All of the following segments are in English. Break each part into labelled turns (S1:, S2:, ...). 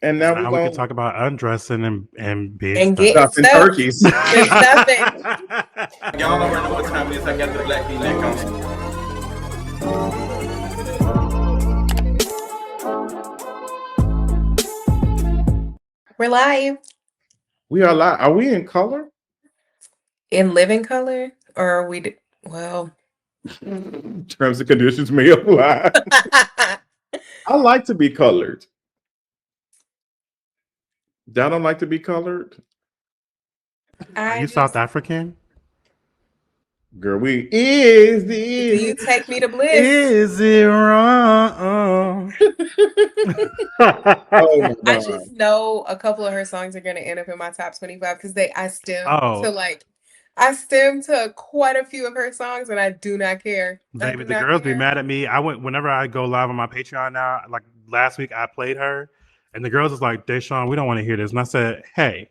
S1: And
S2: Because
S1: now we're
S2: now we can
S1: going
S2: talk about undressing and big
S3: And getting
S2: stuff.
S1: stuffing
S3: stuff.
S1: turkeys.
S3: There's nothing.
S1: Y'all already know what time it is. I got the black V-neck on.
S3: We're live
S1: We are live. Are we in color?
S3: in living color, or are we? Well,
S1: Terms and conditions may apply. I like to be colored. Y'all don't like to be colored?
S2: Are
S3: I
S2: you South
S3: just.
S2: African?
S1: Girl, we is
S3: Do you
S1: this.
S3: take me to bliss?
S2: Is it wrong?
S1: Oh my
S3: I
S1: God.
S3: just know a couple of her songs are gonna end up in my top 25 because I stem to
S2: Oh,
S3: quite a few of her songs, and I do not care. I
S2: baby,
S3: do
S2: the
S3: not
S2: girls be
S3: care.
S2: mad at me. I went whenever I go live on my Patreon now. Like last week, I played her, and the girls was like, "Deshaun, we don't want to hear this." And I said, "Hey,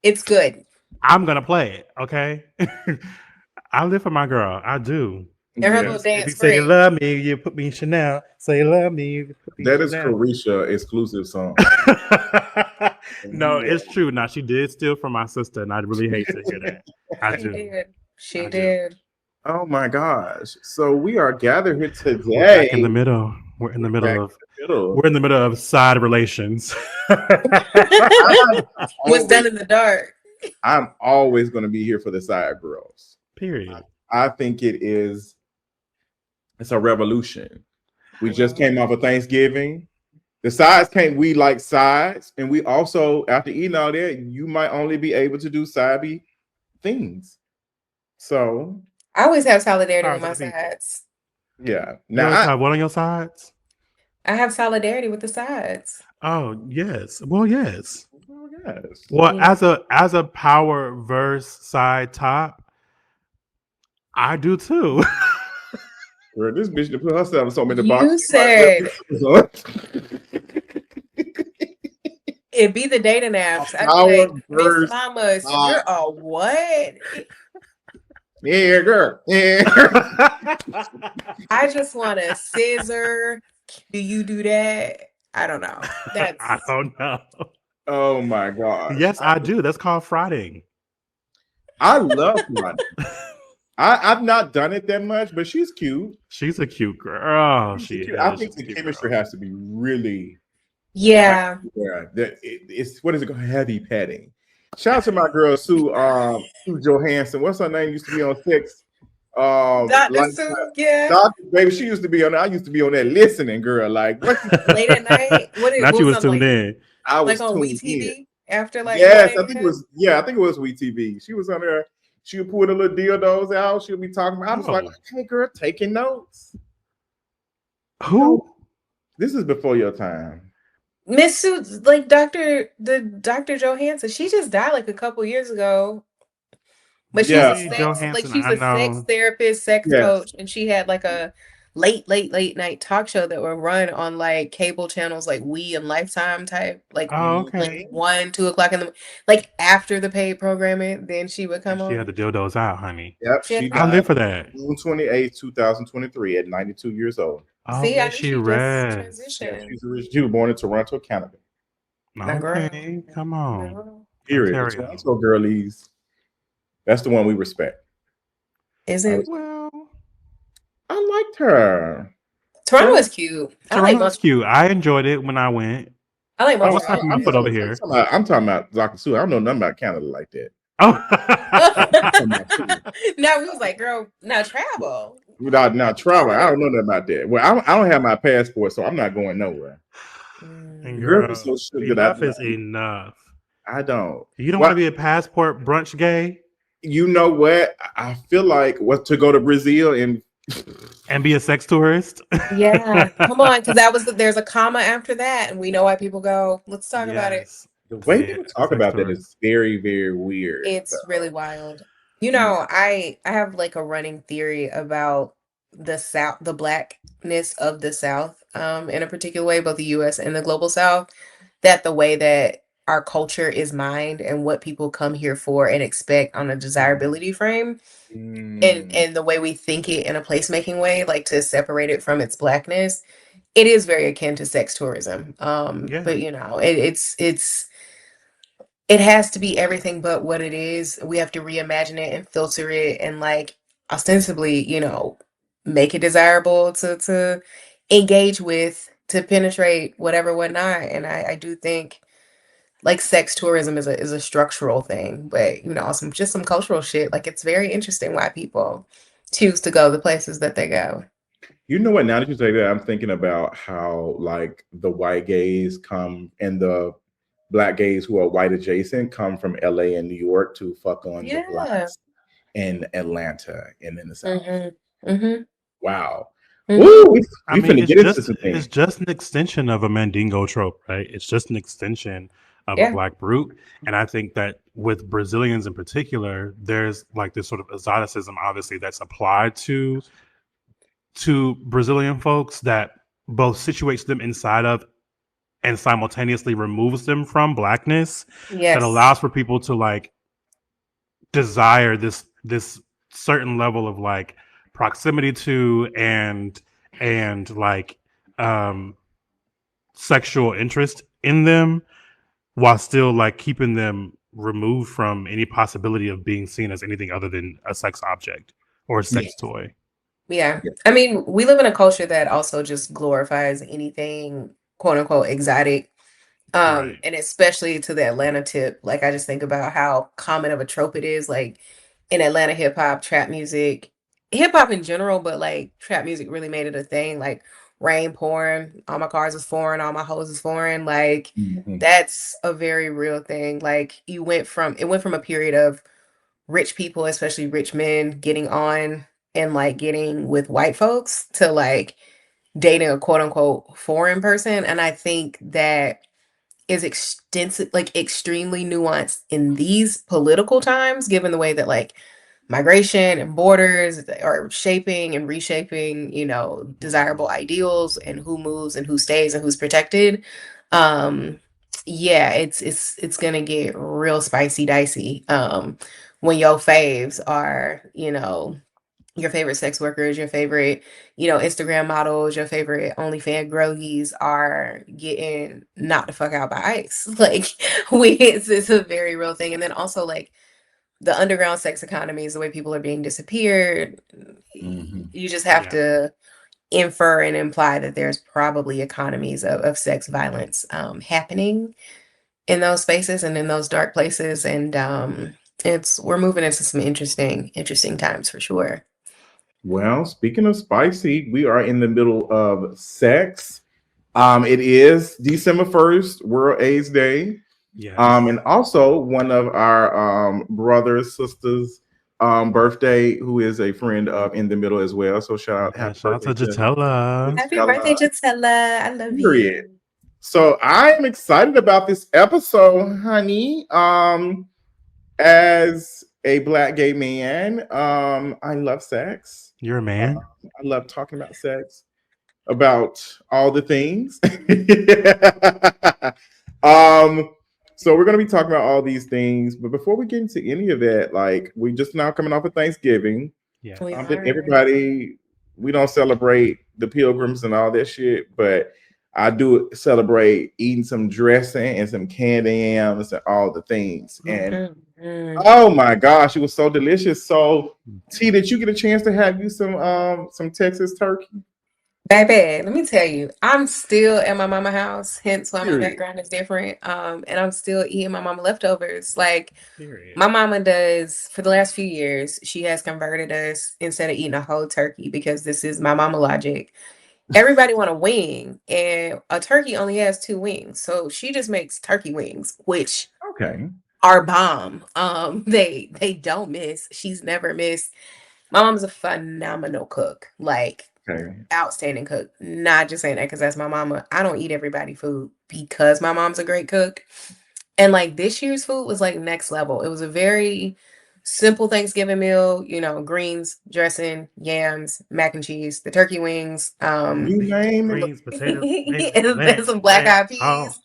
S3: It's good.
S2: I'm gonna play it, okay? I live for my girl. I do.
S3: And her
S1: Yeah.
S3: little
S2: If you
S3: dance
S2: say you
S3: break.
S2: love me, you put me in Chanel. Say you love me, you put me in
S1: That is
S2: Chanel."
S1: Carisha exclusive song.
S2: No, it's true. Now she did steal from my sister, and I really hate to hear that. I
S3: She
S2: do.
S3: did. She
S2: I do.
S3: did.
S1: Oh my gosh. So we are gathered here
S2: We're back in
S1: today.
S2: the middle. We're in the
S1: Back
S2: middle of
S1: in the middle.
S2: we're in the middle of side relations.
S3: What's done in the dark?
S1: I'm always going to be here for the side girls.
S2: Period.
S1: I think it's a revolution. We just came off of Thanksgiving. The sides came, we like sides, and we also, after eating all that, you might only be able to do sidey things. So
S3: I always have solidarity
S2: Power
S3: with
S2: to
S3: my
S2: the people.
S3: sides.
S1: yeah.
S2: You always have what on your sides?
S3: I have solidarity with the sides.
S2: Oh yes. Well, yes.
S1: yes.
S2: Well,
S3: Yeah.
S2: as a power verse side top, I do too.
S1: Girl, this bitch put herself in so many
S3: You
S1: boxes.
S3: said it'd be the dating apps. I'd be like, Miss Mamas, you're a what?
S1: Yeah, girl. Yeah.
S3: I just want a scissor. Do you do that? I don't know.
S2: I don't know.
S1: Oh my God.
S2: Yes, I do. That's called frauding.
S1: I love Lonnie. I've not done it that much, but she's cute.
S2: She's a cute girl.
S1: She's cute. I think the chemistry has to be really.
S3: Yeah.
S1: Yeah. It's what is it called? Heavy petting. Shout out to my girl Sue Johansson. What's her name? Used to be on Six.
S3: Dr. Sue, yeah.
S1: Doctor, baby, she used to be on. I used to be on that listening, girl. Like
S3: late at night.
S2: Now she was tuned in.
S1: I was
S3: like on
S1: tuned
S3: WeTV
S1: in.
S3: after like.
S1: Yes, I think it was. Yeah, I think it was WeTV. She was on there. She would pull the little dildos out. She'll be talking about. I was like, hey, girl, taking notes.
S2: Who?
S1: This is before your time.
S3: Miss Sue, like Dr. Johansson. She just died like a couple years ago. But she's a sex therapist, sex coach, and she had like a late night talk show that would run on like cable channels like We and Lifetime type, like, like 1, 2 o'clock in the like after the paid programming. Then she would come on.
S2: She had the dildos out, honey.
S1: Yep, she died.
S2: I live for that.
S1: June 28th, 2023, at 92 years old.
S2: Oh, see, I she rests.
S1: She was born in Toronto, Canada.
S2: Okay, come on.
S1: Period. Toronto girlies. That's the one we respect.
S3: Is it?
S2: Well,
S1: I liked her.
S3: Toronto is cute.
S2: Toronto's cute. I enjoyed it when I went.
S3: I like
S2: What's happening? I'm put over here.
S1: I'm talking about Dr. Sue. I don't know nothing about Canada like that.
S2: Oh.
S3: No, we was like, girl, now travel.
S1: Now travel. I don't know nothing about that. Well, I don't have my passport, so I'm not going nowhere.
S2: And girl, so enough is enough.
S1: I don't.
S2: You don't want to be a passport brunch gay?
S1: You know what? I feel like to go to Brazil
S2: and be a sex tourist.
S3: Yeah, come on, because there's a comma after that, and we know why people go. Let's talk about it.
S1: The way people talk about that is very, very weird.
S3: It's really wild. You know, I have like a running theory about the South, the blackness of the South, in a particular way, both the U.S. and the global South. That the way that our culture is mined and what people come here for and expect on a desirability frame, and the way we think it in a placemaking way, like to separate it from its blackness, it is very akin to sex tourism. But you know, it has to be everything but what it is. We have to reimagine it and filter it and like ostensibly, you know, make it desirable to engage with, to penetrate, whatever, whatnot. And I do think like sex tourism is a structural thing, but you know, some cultural shit. Like it's very interesting why people choose to go the places that they go.
S1: You know what? Now that you say that, I'm thinking about how like the white gays come and the black gays who are white adjacent come from LA and New York to fuck on the blacks in Atlanta and in the South. Wow.
S2: Ooh, I mean, it's just an extension of a Mandingo trope, right? It's just an extension of a black brute. And I think that with Brazilians in particular, there's like this sort of exoticism, obviously, that's applied to Brazilian folks that both situates them inside of and simultaneously removes them from blackness. That allows for people to like desire this certain level of like proximity to and like sexual interest in them, while still like keeping them removed from any possibility of being seen as anything other than a sex object or a sex toy.
S3: Yeah. I mean, we live in a culture that also just glorifies anything quote unquote exotic. And especially to the Atlanta tip, like I just think about how common of a trope it is, like in Atlanta hip hop, trap music, hip hop in general, but like trap music really made it a thing. Like rain pouring, all my cars is foreign, all my hoes is foreign. Like that's a very real thing. Like it went from a period of rich people, especially rich men, getting on and like getting with white folks to like dating a quote unquote foreign person. And I think that is extremely nuanced in these political times, given the way that like migration and borders are shaping and reshaping, you know, desirable ideals and who moves and who stays and who's protected. Yeah, it's gonna get real spicy dicey when your faves are, you know, your favorite sex workers, your favorite, you know, Instagram models, your favorite OnlyFans girlies are getting knocked the fuck out by ICE. Like, it's a very real thing. And then also like the underground sex economies, the way people are being disappeared. You just have to infer and imply that there's probably economies of sex violence happening in those spaces and in those dark places. And we're moving into some interesting times for sure.
S1: Well, speaking of spicy, we are in the middle of sex. It is December 1st, World AIDS Day. And also one of our brothers, sisters, birthday, who is a friend of In the Middle as well. So shout out
S2: to Jatella.
S3: Happy birthday, Jatella. I love you.
S1: So I'm excited about this episode, honey. As a black gay man, I love sex.
S2: You're a man.
S1: I love talking about sex, about all the things. So we're going to be talking about all these things, but before we get into any of that, like we just now coming off of Thanksgiving. Everybody, we don't celebrate the pilgrims and all that shit, but I do celebrate eating some dressing and some candy yams and all the things. And oh my gosh, it was so delicious. So T, did you get a chance to have you some Texas turkey?
S3: Baby, let me tell you, I'm still at my mama house, hence why my background is different. And I'm still eating my mama leftovers. Like my mama does for the last few years, she has converted us instead of eating a whole turkey, because this is my mama logic. Everybody want a wing, and a turkey only has 2 wings. So she just makes turkey wings, which are bomb. They don't miss. She's never missed. My mom's a phenomenal cook, like outstanding cook. Not just saying that because that's my mama. I don't eat everybody food because my mom's a great cook. And like this year's food was like next level. It was a very simple Thanksgiving meal, you know, greens, dressing, yams, mac and cheese, the turkey wings,
S1: greens,
S2: potatoes,
S3: and some black eyed peas.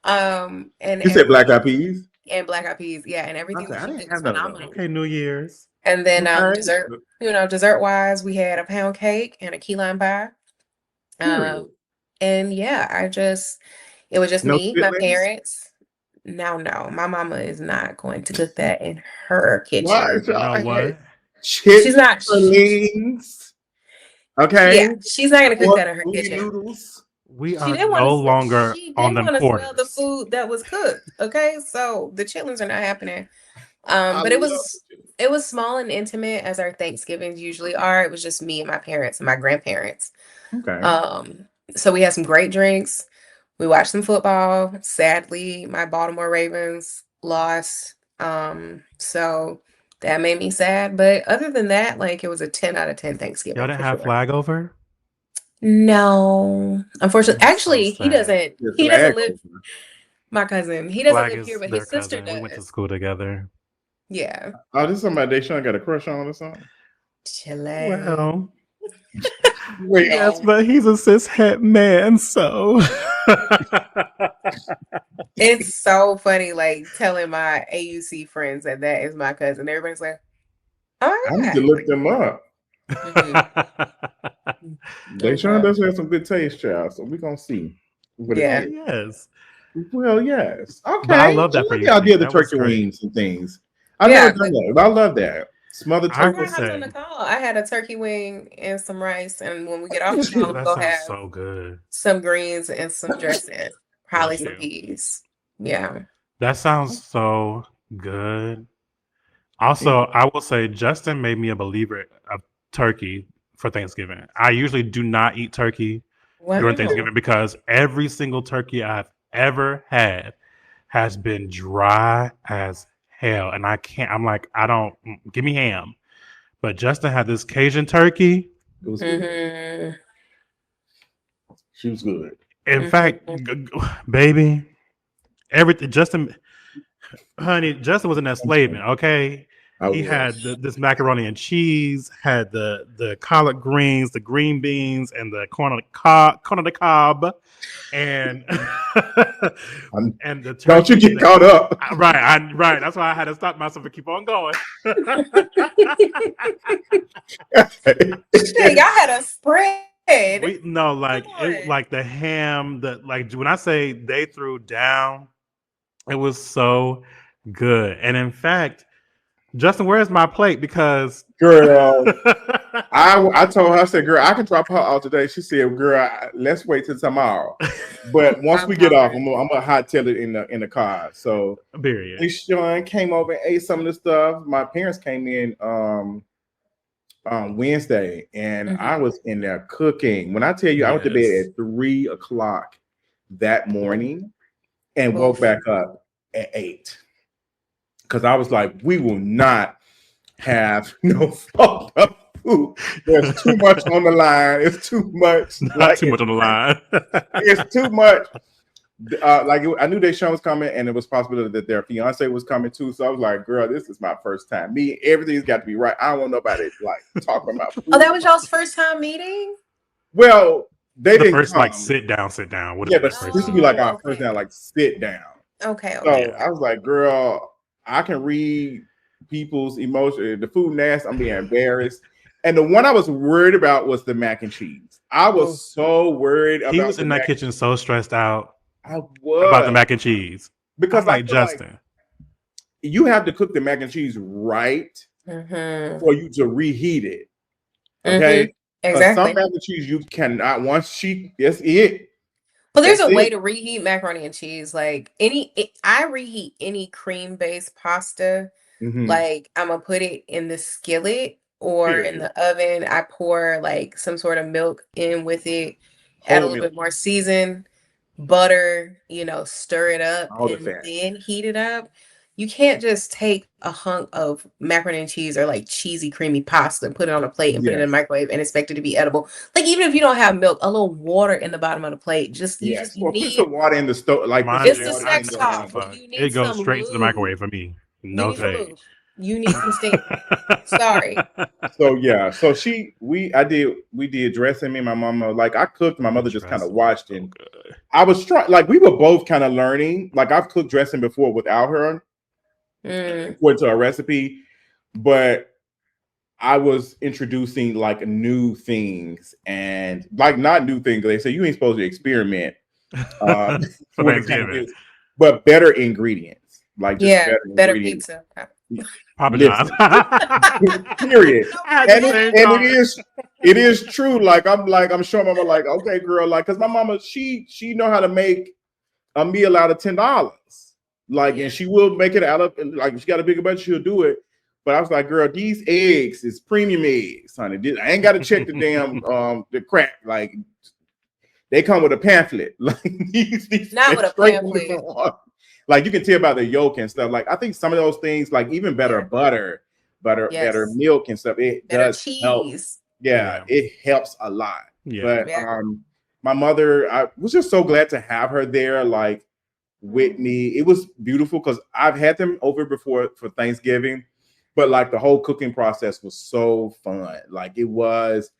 S3: And
S1: you said black eyed peas?
S3: And black eyed peas, yeah, and everything was phenomenal.
S2: Okay, New Year's.
S3: And then dessert, you know, dessert wise, we had a pound cake and a key lime pie. And yeah, it was just
S1: No
S3: me, my
S1: chitlins?
S3: parents. No, my mama is not going to cook that in her
S1: Why?
S3: kitchen.
S2: You know what?
S3: She's not.
S1: Chitlins.
S3: Yeah,
S1: Okay.
S3: she's not gonna cook
S1: Or
S3: that in her
S1: booty
S3: kitchen.
S1: noodles.
S2: We
S3: She
S2: are
S3: didn't want
S2: no
S3: to.
S2: longer
S3: She
S2: on
S3: didn't
S2: them
S3: want to smell the
S2: quarters.
S3: food that was cooked. Okay, so the chitlins are not happening.
S1: I
S3: But
S1: love it.
S3: it was small and intimate as our Thanksgivings usually are. It was just me and my parents and my grandparents.
S1: Okay.
S3: So we had some great drinks. We watched some football. Sadly, my Baltimore Ravens lost. So that made me sad. But other than that, like it was a 10 out of 10 Thanksgiving
S2: Y'all didn't
S3: for
S2: have
S3: sure.
S2: flag over?
S3: No, unfortunately,
S2: That's so
S3: actually, he
S2: sad.
S3: doesn't.
S1: Your
S3: He
S1: flag
S3: doesn't live.
S1: over.
S3: My cousin. He doesn't
S2: Flag
S3: live here,
S2: is
S3: but
S2: their
S3: his sister
S2: cousin. We went to
S3: does.
S2: school together.
S3: Yeah.
S1: Oh, this is somebody Deshaun got a crush on or something?
S3: Chile.
S2: Well,
S1: Wait,
S2: yes, but he's a cishet man, so
S3: It's so funny, like telling my AUC friends that is my cousin. Everybody's like, "Oh
S1: I
S3: my
S1: need to
S3: god!"
S1: look them up.
S3: Mm-hmm.
S1: Deshaun does have some good taste, child. So we're gonna see.
S3: Yeah.
S2: Yes.
S1: Well, yes. Okay.
S2: But I love that for you.
S1: The idea of the
S2: That was
S1: turkey
S2: great.
S1: wings and things. I've never done that. But I love that. Smothered
S2: I
S1: turkey.
S2: would
S3: I was on the
S2: say
S3: call. I had a turkey wing and some rice, and when we get off the call,
S2: that
S3: we'll
S2: sounds
S3: have
S2: so good.
S3: some greens and some dressing, probably
S2: Bless
S3: some
S2: you.
S3: peas. Yeah.
S2: That sounds so good. Also, I will say Justin made me a believer of turkey for Thanksgiving. I usually do not eat turkey during
S3: Wow.
S2: Thanksgiving because every single turkey I've ever had has been dry as hell. And I'm like, I don't give me ham. But Justin had this Cajun turkey.
S1: It was good.
S3: Mm-hmm.
S1: She was good.
S2: In fact, baby, everything Justin was in that slaving, okay? He had this macaroni and cheese, had the collard greens, the green beans, and the corn on the cob, and and the turkey.
S1: Don't you get caught up?
S2: Right. That's why I had to stop myself and keep on going.
S3: Y'all had a spread.
S2: Like the ham, when I say they threw down, it was so good. And in fact, Justin, where's my plate? Because
S1: girl, I told her, I said, girl, I can drop her out today. She said, girl, let's wait till tomorrow. But once we get off, I'm gonna hot tail it in the car. So Sean came over and ate some of the stuff. My parents came in Wednesday, and I was in there cooking. When I tell you, I went to bed at 3:00 that morning and woke back up at 8. Because I was like, we will not have no fucked up food. There's too much on the line. It's too much.
S2: Too much on the line.
S1: It's too much. I knew Deshaun was coming, and it was possible that their fiance was coming too. So I was like, girl, this is my first time. Everything's got to be right. I don't want nobody talking about food.
S3: Oh, that was y'all's first time meeting?
S1: Well, they didn't
S2: first
S1: come.
S2: sit down.
S1: Yeah, but this would be like our first down, sit down.
S3: Okay.
S1: So I was like, girl, I can read people's emotion. The food nasty, I'm being embarrassed. And the one I was worried about was the mac and cheese. I was so worried about.
S2: He was in that kitchen so stressed out.
S1: I was
S2: about the mac and cheese
S1: because
S2: Justin,
S1: you have to cook the mac and cheese right for you to reheat it. Okay,
S3: exactly.
S1: Some mac and cheese you cannot. That's it.
S3: But there's a way to reheat macaroni and cheese. Like I reheat any cream-based pasta. Like I'm gonna put it in the skillet or in the oven. I pour like some sort of milk in with it, add a little bit more season, butter, stir it up, and then heat it up. You can't just take a hunk of macaroni and cheese or like cheesy, creamy pasta and put it on a plate and put it in the microwave and expect it to be edible. Like even if you don't have milk, a little water in the bottom of the plate. You
S1: need put some water in the stove. Like
S3: it's the sex talk.
S2: It goes straight to the microwave for me. No shade.
S3: You need some steak. Sorry.
S1: So we did dressing. Me and my mama, I cooked. My mother just kind of watched, and I was trying. We were both kind of learning. I've cooked dressing before without her, according to a recipe. But I was introducing like new things and like not new things. They say you ain't supposed to experiment
S2: For
S1: when it came to this, but better ingredients, like just better ingredients.
S3: Pizza.
S2: Probably not.
S1: Period. And it is true. Like I'm showing mama like, okay, girl, like because my mama she know how to make a meal out of $10. Like, and she will make it out of like if she got a bigger budget, she'll do it. But I was like, girl, these eggs is premium eggs, honey. I ain't got to check the damn the crap. Like they come with a pamphlet. Like these
S3: not with a pamphlet.
S1: Like you can tell by the yolk and stuff. Like I think some of those things, like even better butter, better milk and stuff, it better does cheese. Help. Yeah, it helps a lot. Yeah. But my mother, I was just so glad to have her there, like with me. It was beautiful because I've had them over before for Thanksgiving, but like the whole cooking process was so fun. Like it was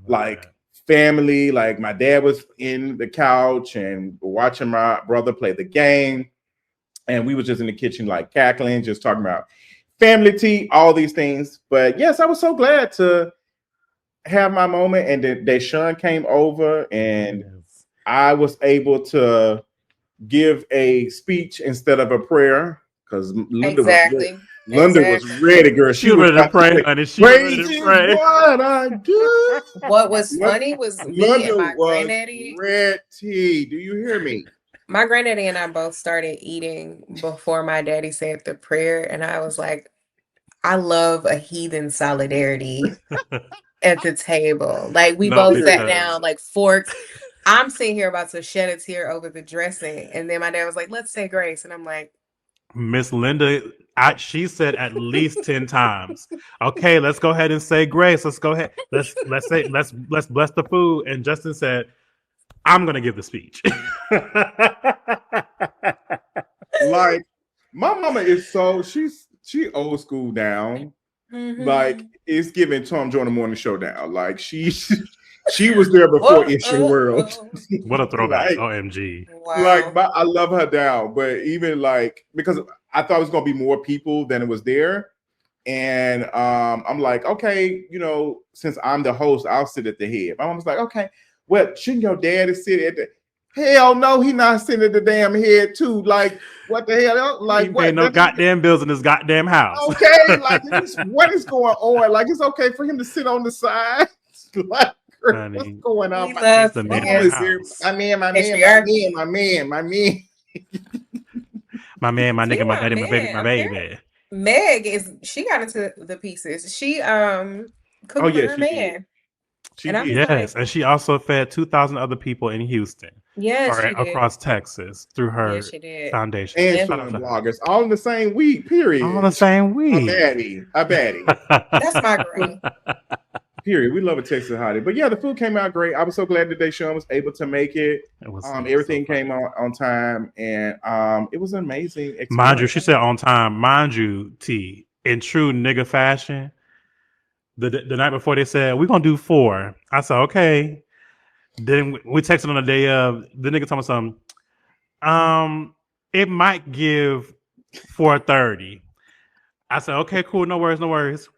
S1: like family. Like my dad was in the couch and watching my brother play the game. And we was just in the kitchen, like cackling, just talking about family tea, all these things. But yes, I was so glad to have my moment. And then Deshaun came over and I was able to give a speech instead of a prayer because Linda was ready, girl.
S2: She was ready to pray, honey. She was ready to pray.
S1: What I do.
S3: What was funny was me and my granddaddy.
S1: Ready. Do you hear me?
S3: My granddaddy and I both started eating before my daddy said the prayer, and I was like, I love a heathen solidarity at the table. Like we both sat down, like forks. I'm sitting here about to shed a tear over the dressing, and then my dad was like, "Let's say grace," and I'm like,
S2: Miss Linda, she said at least 10 times. Okay, let's go ahead and say grace. Let's go ahead. Let's bless the food. And Justin said, I'm gonna give the speech.
S1: Like my mama is she old school down. Mm-hmm. Like it's giving Tom Joyner Morning Show down. Like she was there before Issue World.
S2: What a throwback. Like, OMG.
S1: Wow. Like I love her down, but even like because I thought it was gonna be more people than it was there. And I'm like, okay, you know, since I'm the host, I'll sit at the head. My mom was like, okay, well, shouldn't your daddy sit at the hell no, he not sitting at the damn head too. Like, what the hell? Like,
S2: what? No goddamn bills in his goddamn house.
S1: Okay, like what is going on? Like, it's okay for him to sit on the side. Like, what's going on? My man, my
S2: nigga, my daddy, my baby, my baby.
S3: Meg she got into the pieces. She cooked with her man.
S2: And she also fed 2,000 other people in Houston.
S3: Yes,
S2: across Texas through her foundation.
S1: And some bloggers all in the same week. Period.
S2: All in the same week.
S1: A baddie.
S3: That's my girl.
S1: Period. We love a Texas hottie. But yeah, the food came out great. I was so glad that Deshaun was able to make it. Everything came out on time, and it was an amazing experience.
S2: Mind you, she said on time. Mind you, T, in true nigga fashion, the night before they said we're gonna do 4. I said okay. Then we texted on the day of. The nigga told me something. It might give 4:30. I said okay, cool, no worries.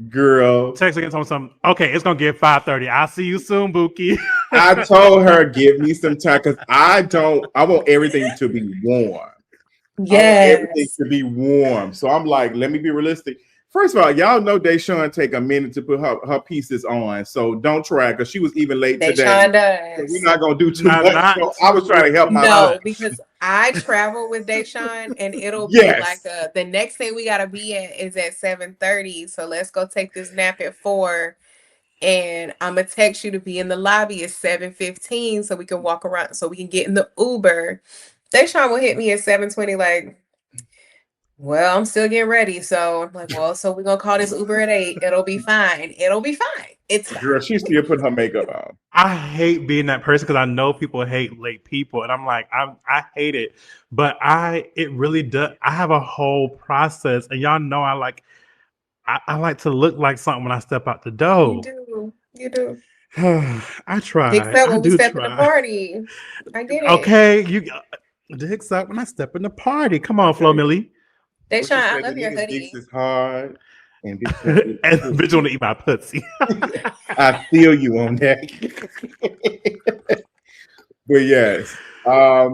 S1: Girl,
S2: text again, told me something. Okay, it's gonna give 5:30. I'll see you soon, Buki.
S1: I told her give me some time because I want everything to be warm.
S3: Yes,
S1: everything to be warm. So I'm like, let me be realistic. First of all, y'all know Deshaun take a minute to put her pieces on, so don't try because she was even late today.
S3: Deshaun does.
S1: So we're not gonna do too much. So I was trying to help my mom.
S3: Because I travel with Deshaun, and it'll be like the next thing we gotta be at is at 7:30. So let's go take this nap at 4, and I'm gonna text you to be in the lobby at 7:15 so we can walk around, so we can get in the Uber. Deshaun will hit me at 7:20, like. Well, I'm still getting ready. So I'm like, well, so we're going to call this Uber at 8. It'll be fine. It's fine.
S1: Girl, she's still putting her makeup on.
S2: I hate being that person because I know people hate late people. And I'm like, I hate it. But it really does. I have a whole process. And y'all know I like to look like something when I step out the door.
S3: You do.
S2: I try.
S3: Except when we step in the party. I get it.
S2: Okay. Dicks up when I step in the party. Come on, Flo Millie.
S3: Deshaun, I love your hoodie.
S1: Dicks is hard. And
S2: bitch want to eat my pussy.
S1: I feel you on that. But yes,
S3: I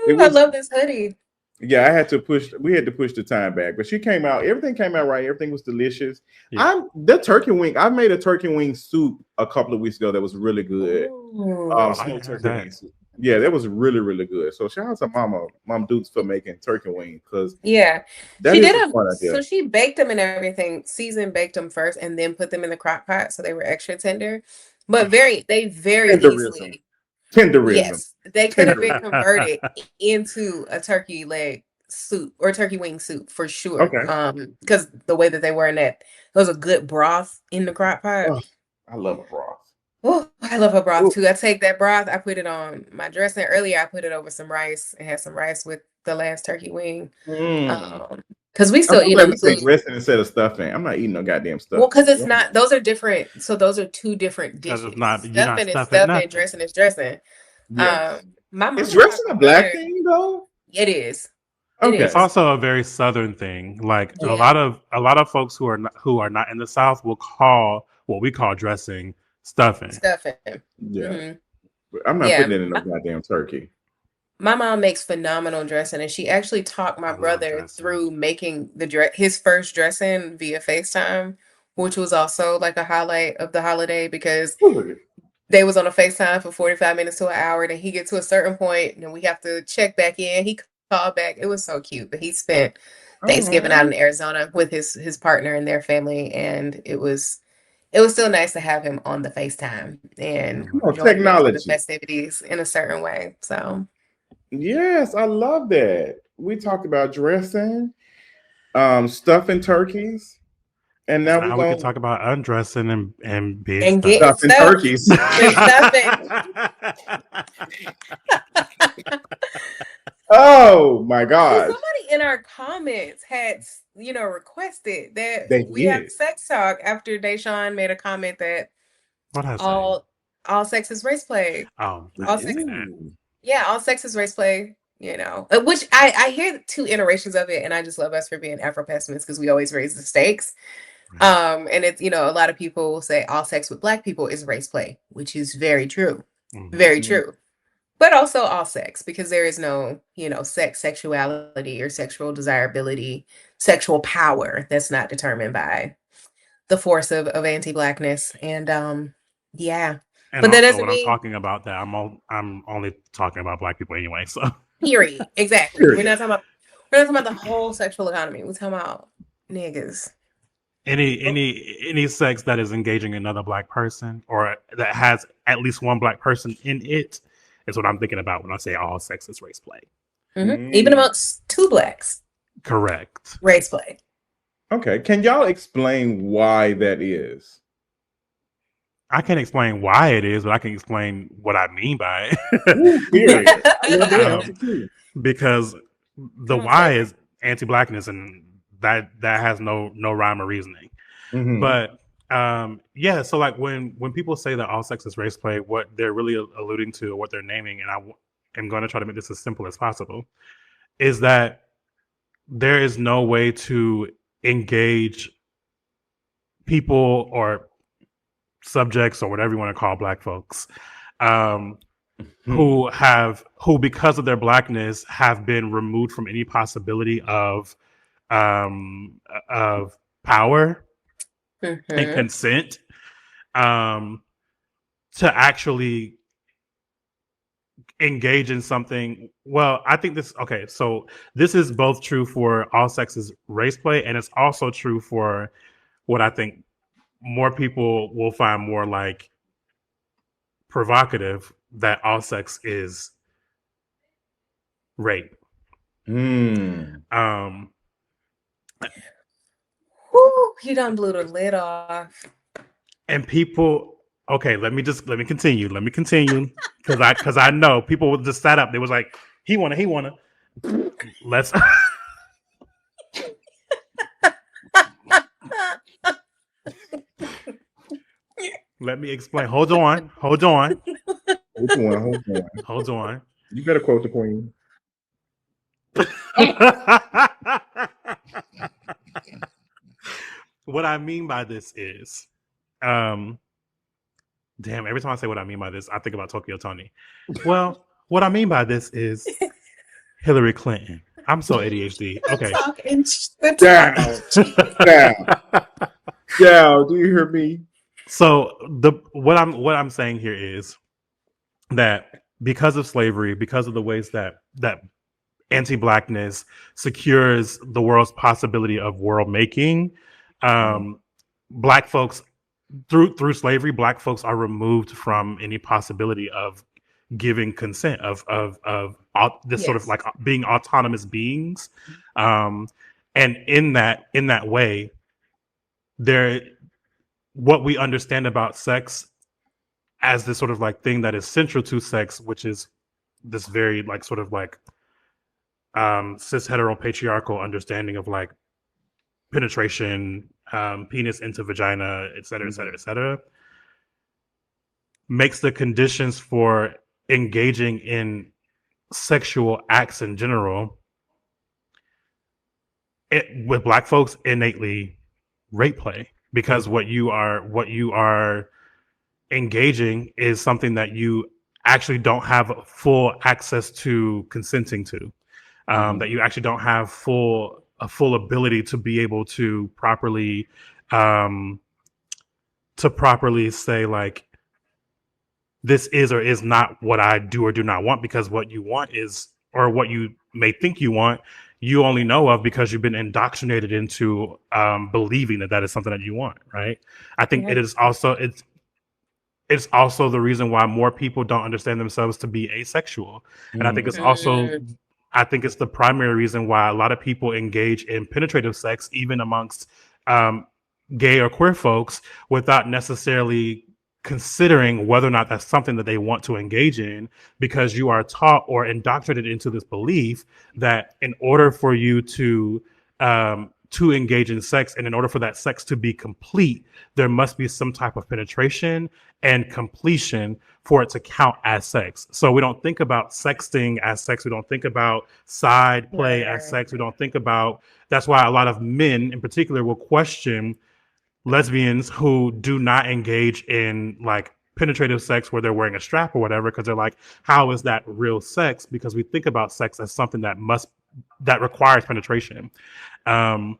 S3: love this hoodie.
S1: Yeah, we had to push the time back, but she came out, everything came out right, everything was delicious. Yeah. The turkey wing, I made a turkey wing soup a couple of weeks ago that was really good. Smoked turkey wing soup. Yeah, that was really, really good. So shout out to Mom Dukes for making turkey wing, because
S3: so she baked them and everything, seasoned, baked them first, and then put them in the crock pot so they were extra tender. But very easily.
S1: Tenderism.
S3: Yes, they could have been converted into a turkey leg soup or turkey wing soup for sure.
S1: Okay.
S3: Because the way that they were in that, there was a good broth in the crock pot.
S1: Oh, I love a broth.
S3: Oh, I love a broth too. I take that broth, I put it on my dressing. Earlier, I put it over some rice and had some rice with the last turkey wing. Because we still eat them
S1: dressing instead of stuffing. I'm not eating no goddamn stuff.
S3: Well, because it's not; those are different. So those are two different dishes.
S2: Stuffing
S3: is stuffing, dressing is dressing.
S1: Yes. My mom is dressing a black thing though.
S3: It is.
S2: Okay. It's also a very Southern thing. Like a lot of folks who are not in the South will call what we call dressing stuffing.
S1: Yeah. Mm-hmm. I'm not putting it in no goddamn turkey.
S3: My mom makes phenomenal dressing, and she actually talked my brother through making his first dressing via FaceTime, which was also like a highlight of the holiday because they was on a FaceTime for 45 minutes to an hour. Then he get to a certain point, and we have to check back in. He called back. It was so cute. But he spent Thanksgiving out in Arizona with his partner and their family, and it was still nice to have him on the FaceTime and
S1: technology
S3: the festivities in a certain way. So.
S1: Yes, I love that. We talked about dressing, stuffing turkeys, and now we
S2: can talk about undressing and
S3: being
S1: stuffing turkeys. Oh my God!
S3: Somebody in our comments had requested that we have sex talk after Deshaun made a comment that all sex is race play.
S2: Oh,
S3: all sex. Yeah, all sex is race play, which I hear 2 iterations of it, and I just love us for being Afro-pessimists because we always raise the stakes. And it's, a lot of people will say all sex with Black people is race play, which is very true. Mm-hmm. Very true. But also all sex, because there is no, sex, sexuality, or sexual desirability, sexual power that's not determined by the force of anti-Blackness. And yeah.
S2: And but that doesn't mean I'm talking about that. I'm only talking about Black people anyway. So
S3: period. Exactly. We're not talking about the whole sexual economy. We're talking about niggas.
S2: Any sex that is engaging another Black person or that has at least one Black person in it is what I'm thinking about when I say all sex is race play.
S3: Mm-hmm. Even amongst 2 Blacks.
S2: Correct.
S3: Race play.
S1: Okay. Can y'all explain why that is?
S2: I can't explain why it is, but I can explain what I mean by it. Because the why is anti-Blackness, and that has no rhyme or reasoning. Mm-hmm. But so like when people say that all sex is race play, what they're really alluding to, what they're naming, and I am going to try to make this as simple as possible, is that there is no way to engage people or subjects or whatever you want to call Black folks who because of their Blackness have been removed from any possibility of power and consent to actually engage in something. Well, I think so this is both true for all sex is race play, and it's also true for what I think more people will find more like provocative, that all sex is rape.
S3: You done blew the lid off.
S2: And people, let me continue because I know people would just sat up. They was like, he wanna let's let me explain. Hold on.
S1: You better quote the queen.
S2: what I mean by this is, damn, every time I say what I mean by this, I think about Tokyo Tony. Well, what I mean by this is Hillary Clinton. I'm so ADHD. Okay.
S1: Down. Do you hear me?
S2: So what I'm saying here is that because of slavery, because of the ways that anti-Blackness secures the world's possibility of world making, Black folks through slavery, Black folks are removed from any possibility of giving consent of this sort of like being autonomous beings, and in that way, what we understand about sex as this sort of like thing that is central to sex, which is this very like sort of like cis heteropatriarchal understanding of like penetration, penis into vagina, et cetera, et cetera, et cetera, makes the conditions for engaging in sexual acts in general with Black folks innately rape play, because what you are engaging is something that you actually don't have full access to consenting to, that you actually don't have a full ability to be able to properly say like, this is or is not what I do or do not want, because what you want is, or what you may think you want, you only know of because you've been indoctrinated into believing that is something that you want, right? I think it's also the reason why more people don't understand themselves to be asexual. And I think it's also, I think it's the primary reason why a lot of people engage in penetrative sex, even amongst gay or queer folks, without necessarily considering whether or not that's something that they want to engage in, because you are taught or indoctrinated into this belief that in order for you to engage in sex, and in order for that sex to be complete, there must be some type of penetration and completion for it to count as sex. So we don't think about sexting as sex. We don't think about side play as sex. We don't think about, that's why a lot of men in particular will question lesbians who do not engage in like penetrative sex where they're wearing a strap or whatever, because they're like, how is that real sex? Because we think about sex as something that requires penetration. And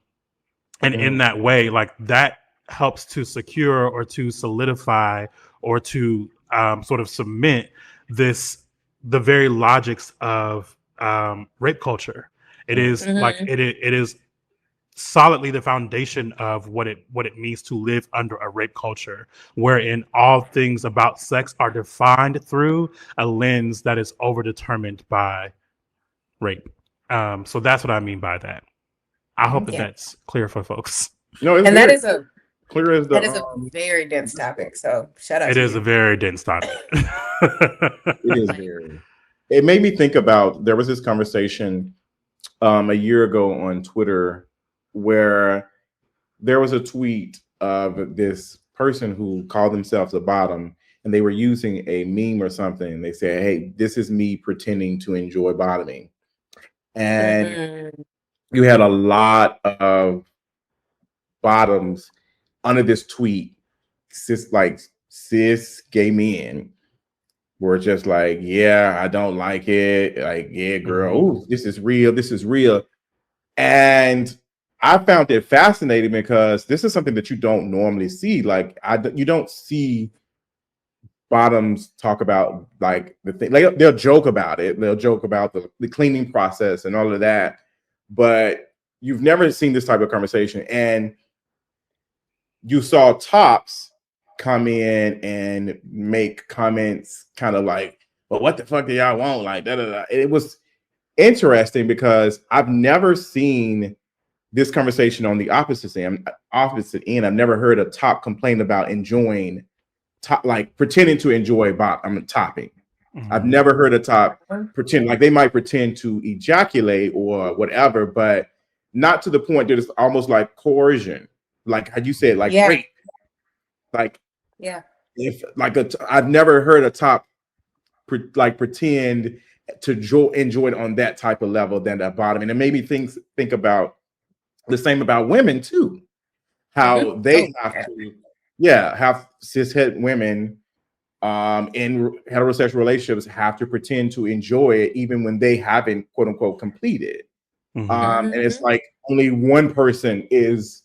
S2: in that way, like that helps to secure or to solidify or to sort of cement the very logics of rape culture. It is like it is solidly the foundation of what it means to live under a rape culture, wherein all things about sex are defined through a lens that is overdetermined by rape. So that's what I mean by that. I hope that's clear for folks.
S1: No,
S3: and that is a
S1: clear as
S3: that is a very dense topic. So shout out.
S2: It is a very dense topic.
S1: It is very. It made me think about, there was this conversation a year ago on Twitter where there was a tweet of this person who called themselves a bottom, and they were using a meme or something. They said, "Hey, this is me pretending to enjoy bottoming," and you had a lot of bottoms under this tweet. Cis gay men were just like, "Yeah, I don't like it. Like, yeah, girl, ooh, this is real. This is real." And I found it fascinating because this is something that you don't normally see. Like, you don't see bottoms talk about like the thing. Like, they'll joke about it. They'll joke about the cleaning process and all of that. But you've never seen this type of conversation. And you saw tops come in and make comments kind of like, "Well, what the fuck do y'all want?" Like, da, da, da. It was interesting because I've never seen this conversation on the opposite end. I've never heard a top complain about enjoying top, like pretending to enjoy topping. I've never heard a top pretend, like they might pretend to ejaculate or whatever, but not to the point that it's almost like coercion, like how you said, like rape. Like, if like I've never heard a top pretend to enjoy it on that type of level than a bottom. And it made me think about the same about women too. how they have to, have cishet women in heterosexual relationships have to pretend to enjoy it even when they haven't quote unquote completed. And it's like only one person is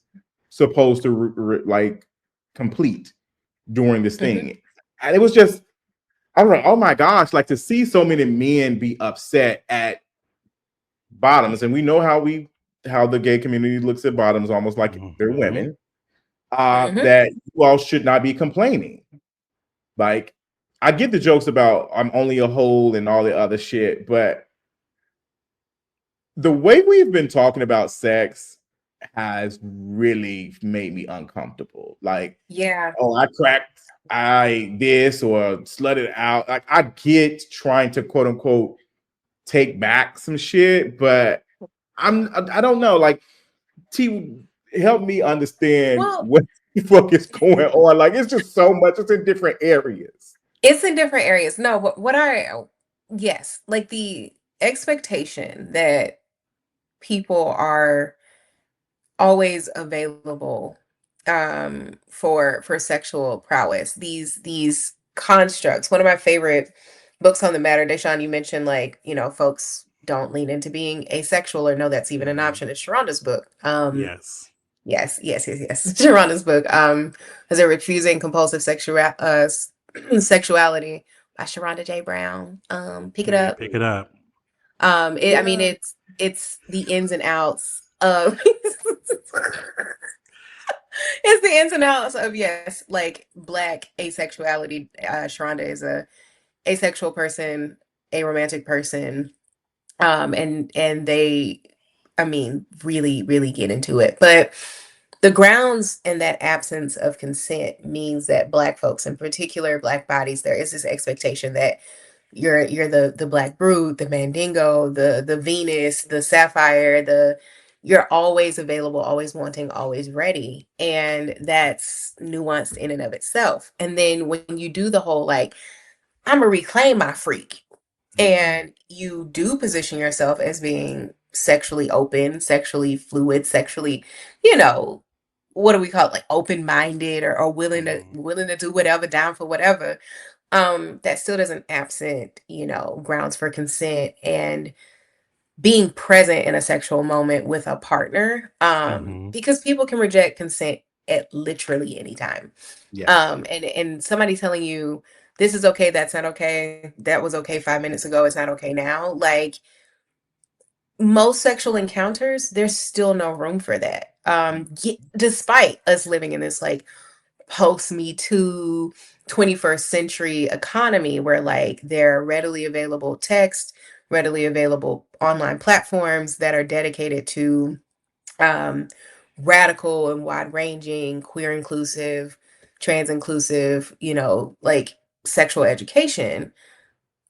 S1: supposed to like complete during this thing. And it was just, I was like, oh my gosh, like to see so many men be upset at bottoms, and we know how the gay community looks at bottoms almost like they're women, that you all should not be complaining. Like, I get the jokes about I'm only a hole and all the other shit, but the way we've been talking about sex has really made me uncomfortable. Like, oh, I cracked, I this or slutted out. Like, I get trying to quote unquote take back some shit, but I don't know. Like, T, help me understand what the fuck is going on. Like, it's just so much. It's in different areas.
S3: It's in different areas. No, yes, like the expectation that people are always available for sexual prowess. These constructs. One of my favorite books on the matter, Deshaun, you mentioned, like, you know, folks don't lean into being asexual or know that's even an option. It's Sharonda's book.
S2: Yes.
S3: Sharonda's book. Is it Refusing Compulsive Sexuality by Sharonda J. Brown. Pick it up.
S2: Pick it up.
S3: I mean, it's the ins and outs of it's the ins and outs of, yes, like Black asexuality. Sharonda is a asexual person, aromantic person, and they, I mean, really, really get into it. But the grounds in that absence of consent means that Black folks, in particular Black bodies, there is this expectation that you're the Black brood, the Mandingo, the Venus, the Sapphire, you're always available, always wanting, always ready. And that's nuanced in and of itself. And then when you do the whole, like, I'm gonna reclaim my freak, and you do position yourself as being sexually open, sexually fluid, sexually, you know, what do we call it? Like open-minded or willing to do whatever, down for whatever. That still doesn't absent, you know, grounds for consent and being present in a sexual moment with a partner. Because people can reject consent at literally any time. And somebody telling you this is okay, that's not okay, that was okay 5 minutes ago, it's not okay now. Like, most sexual encounters, there's still no room for that. Despite us living in this like post Me Too 21st century economy where like there are readily available text, readily available online platforms that are dedicated to radical and wide-ranging, queer inclusive, trans inclusive, you know, like sexual education.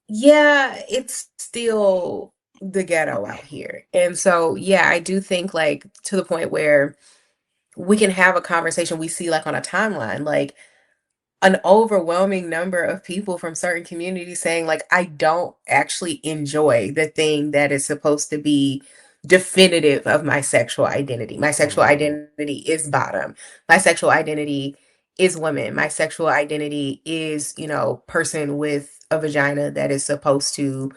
S3: Yeah, it's still the ghetto out here. And so, yeah, I do think, like, to the point where we can have a conversation we see like on a timeline, like an overwhelming number of people from certain communities saying, like, I don't actually enjoy the thing that is supposed to be definitive of my sexual identity. My sexual identity is bottom. My sexual identity is woman. My sexual identity is, you know, person with a vagina that is supposed to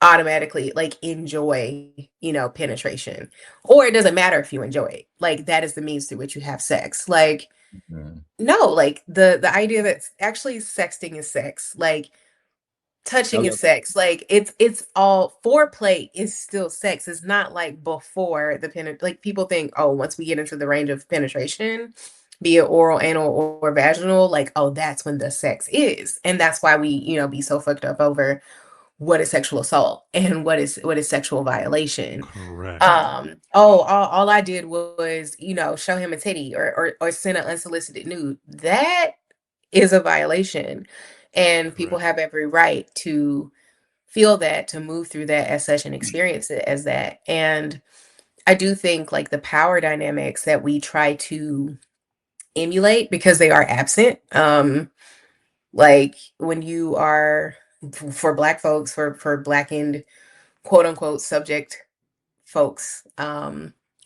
S3: automatically like enjoy, you know, penetration. Or it doesn't matter if you enjoy it. Like, that is the means through which you have sex. Like, no, like the idea that actually sexting is sex, like touching is sex, like it's all foreplay is still sex. It's not like before the like people think, oh, once we get into the range of penetration, be it oral, anal, or vaginal, like, oh, that's when the sex is. And that's why we, you know, be so fucked up over what is sexual assault and what is sexual violation.
S2: Correct.
S3: All I did was, you know, show him a titty or send an unsolicited nude. That is a violation, and people have every right to feel that, to move through that as such and experience it as that. And I do think like the power dynamics that we try to emulate, because they are absent, like when you are, for Black folks, for Blackened quote unquote subject folks,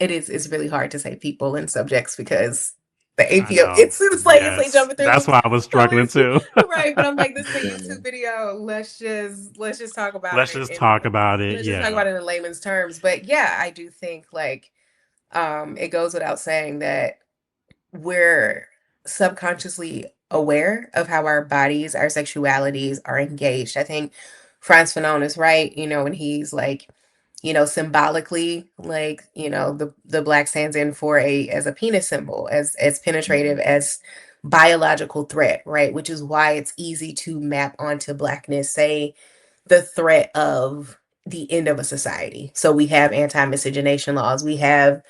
S3: it's really hard to say people and subjects because the APO. It's like it's like jumping through.
S2: That's why I was struggling too.
S3: Right, but I'm like, this is a YouTube video. Let's just talk about
S2: Let's
S3: it.
S2: Just talk about it.
S3: Let's just talk about it in layman's terms. But yeah, I do think like it goes without saying that we're subconsciously aware of how our bodies, our sexualities are engaged. I think Frantz Fanon is right, when he's like, symbolically, like, the black stands in for as a penis symbol, as penetrative, as biological threat, right? Which is why it's easy to map onto blackness, say the threat of the end of a society. So we have anti-miscegenation laws, we have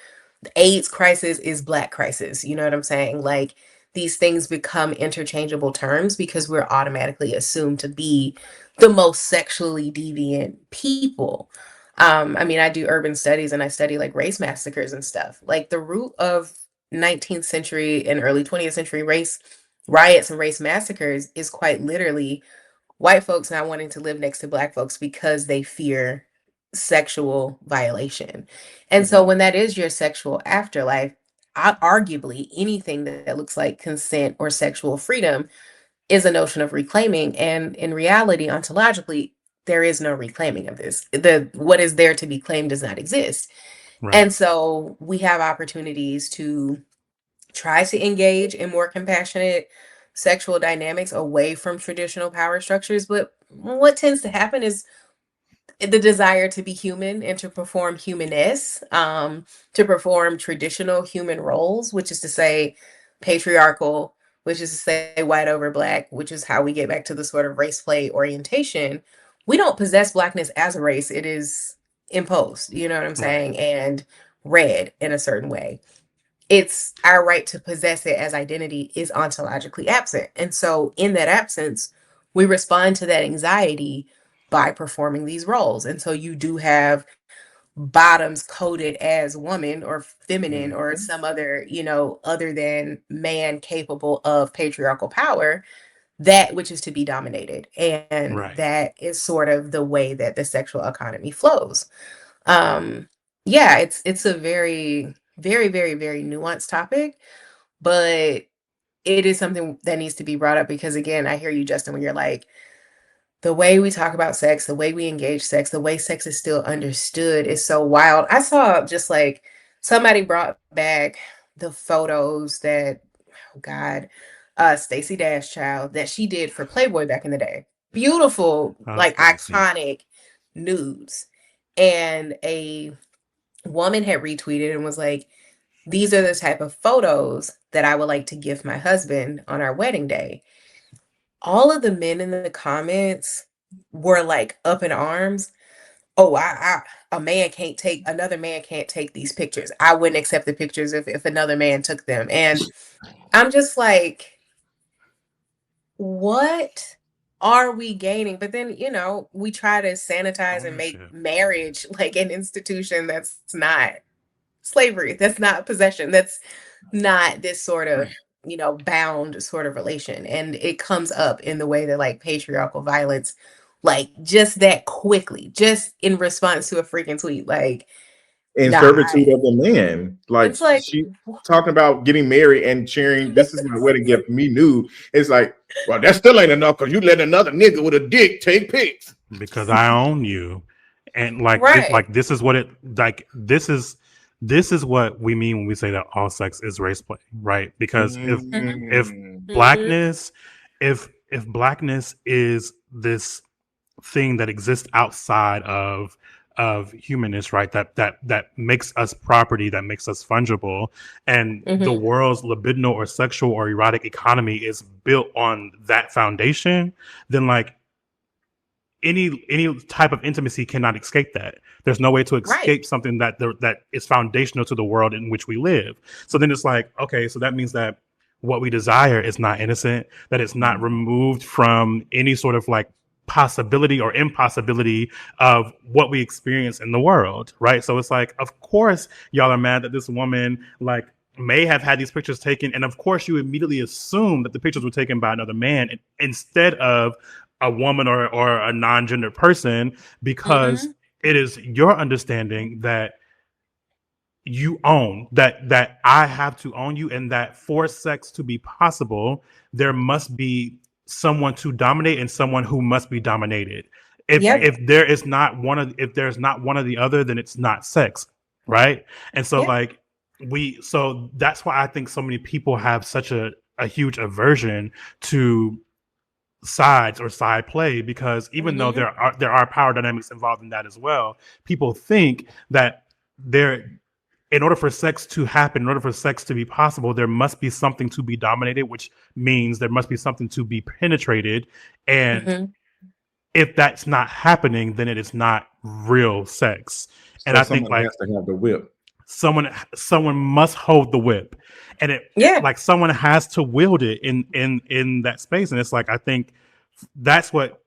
S3: the AIDS crisis is black crisis. You know what I'm saying? Like these things become interchangeable terms because we're automatically assumed to be the most sexually deviant people. I mean, I do urban studies and I study like race massacres and stuff. Like the root of 19th century and early 20th century race riots and race massacres is quite literally white folks not wanting to live next to black folks because they fear sexual violation. And so when that is your sexual afterlife, arguably anything that looks like consent or sexual freedom is a notion of reclaiming. And in reality, ontologically, there is no reclaiming of this. What is there to be claimed does not exist. Right. And so we have opportunities to try to engage in more compassionate sexual dynamics away from traditional power structures. But what tends to happen is the desire to be human and to perform humanness, to perform traditional human roles, which is to say patriarchal, which is to say white over black, which is how we get back to the sort of race play orientation. We don't possess blackness as a race. It is imposed, you know what I'm saying? Right. And read in a certain way. It's our right to possess it as identity is ontologically absent. And so in that absence, we respond to that anxiety by performing these roles. And so you do have bottoms coded as woman or feminine or some other, other than man capable of patriarchal power, that which is to be dominated. And that is sort of the way that the sexual economy flows. It's a very, very, very, very nuanced topic, but it is something that needs to be brought up because, again, I hear you, Justin, when you're like, the way we talk about sex, the way we engage sex, the way sex is still understood is so wild. I saw just like somebody brought back the photos that, Stacey Dash Child, that she did for Playboy back in the day. Beautiful, iconic nudes. And a woman had retweeted and was like, these are the type of photos that I would like to give my husband on our wedding day. All of the men in the comments were like up in arms. Oh, another man can't take these pictures. I wouldn't accept the pictures if another man took them. And I'm just like, what are we gaining? But then, we try to sanitize and make marriage like an institution that's not slavery, that's not possession, that's not this sort of bound sort of relation. And it comes up in the way that like patriarchal violence, like just that quickly, just in response to a freaking tweet, like
S1: in servitude of the man. Like she talking about getting married and sharing, this is my wedding gift, me nude. It's like, well, that still ain't enough because you let another nigga with a dick take pics.
S2: Because I own you. And this is what it like this is what we mean when we say that all sex is race play, right? Because if blackness is this thing that exists outside of humanness, right? That makes us property, that makes us fungible, and the world's libidinal or sexual or erotic economy is built on that foundation, then like any type of intimacy cannot escape that. There's no way to escape something that is foundational to the world in which we live. So then it's like, okay, so that means that what we desire is not innocent, that it's not removed from any sort of like possibility or impossibility of what we experience in the world, right? So it's like, of course, y'all are mad that this woman like may have had these pictures taken, and of course you immediately assume that the pictures were taken by another man instead of a woman or a non-gendered person, because it is your understanding that you own, that I have to own you, and that for sex to be possible, there must be someone to dominate and someone who must be dominated. If there's not one of the other, then it's not sex, right? And so like so that's why I think so many people have such a huge aversion to sides or side play, because even though there are power dynamics involved in that as well, people think that in order for sex to happen, in order for sex to be possible, there must be something to be dominated, which means there must be something to be penetrated. And if that's not happening, then it is not real sex. So and I think like
S1: has to have the whip.
S2: Someone must hold the whip, and like someone has to wield it in that space. And it's like, I think that's what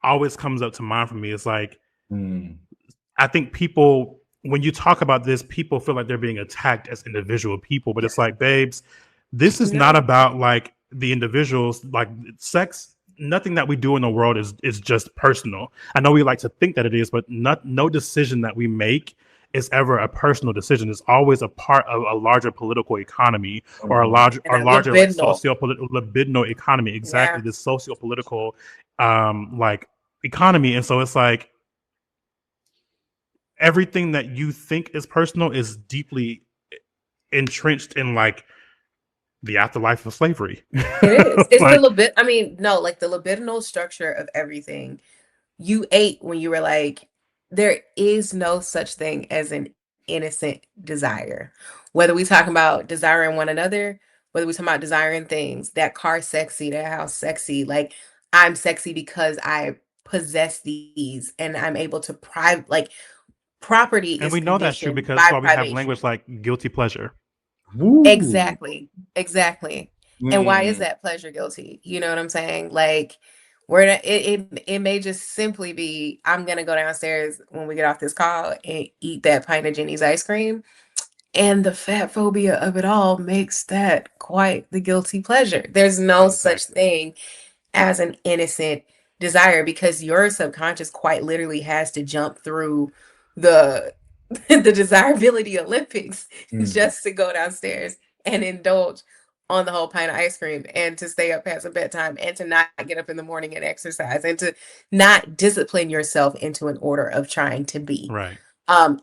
S2: always comes up to mind for me. It's like, I think people, when you talk about this, people feel like they're being attacked as individual people, but it's like, babes, this is not about like the individuals. Like sex, nothing that we do in the world is just personal. I know we like to think that it is, but no decision that we make is ever a personal decision. It's always a part of a larger political economy or a larger like socio-political libidinal economy. Exactly, this socio-political like economy. And so it's like everything that you think is personal is deeply entrenched in like the afterlife of slavery.
S3: It is. It's like, the libidinal structure of everything. You ate when you were like, there is no such thing as an innocent desire. Whether we talk about desiring one another, whether we talk about desiring things, that car sexy, that house sexy, like I'm sexy because I possess these and I'm able to property.
S2: And we know that's true because that's why we have language like guilty pleasure.
S3: Ooh. Exactly. And why is that pleasure guilty? You know what I'm saying? Like, it may just simply be, I'm gonna go downstairs when we get off this call and eat that pint of Jenny's ice cream, and the fat phobia of it all makes that quite the guilty pleasure. There's no such thing as an innocent desire, because your subconscious quite literally has to jump through the desirability Olympics just to go downstairs and indulge on the whole pint of ice cream, and to stay up past a bedtime, and to not get up in the morning and exercise, and to not discipline yourself into an order of trying to be.
S2: Right.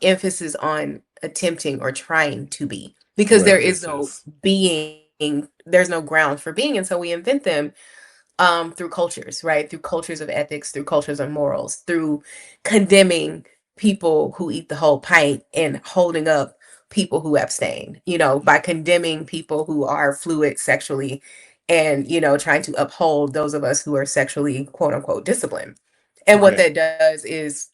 S3: Emphasis on attempting or trying to be, because there is no being, there's no ground for being. And so we invent them through cultures, right? Through cultures of ethics, through cultures of morals, through condemning people who eat the whole pint and holding up people who abstain, by condemning people who are fluid sexually, and, trying to uphold those of us who are sexually, quote unquote, disciplined. And what that does is,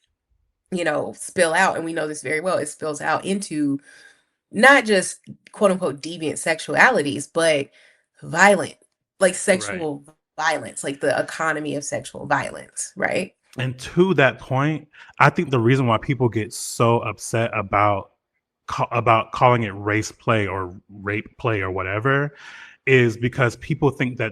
S3: spill out, and we know this very well, it spills out into not just quote unquote deviant sexualities, but violent, like sexual violence, like the economy of sexual violence, right?
S2: And to that point, I think the reason why people get so upset about calling it race play or rape play or whatever is because people think that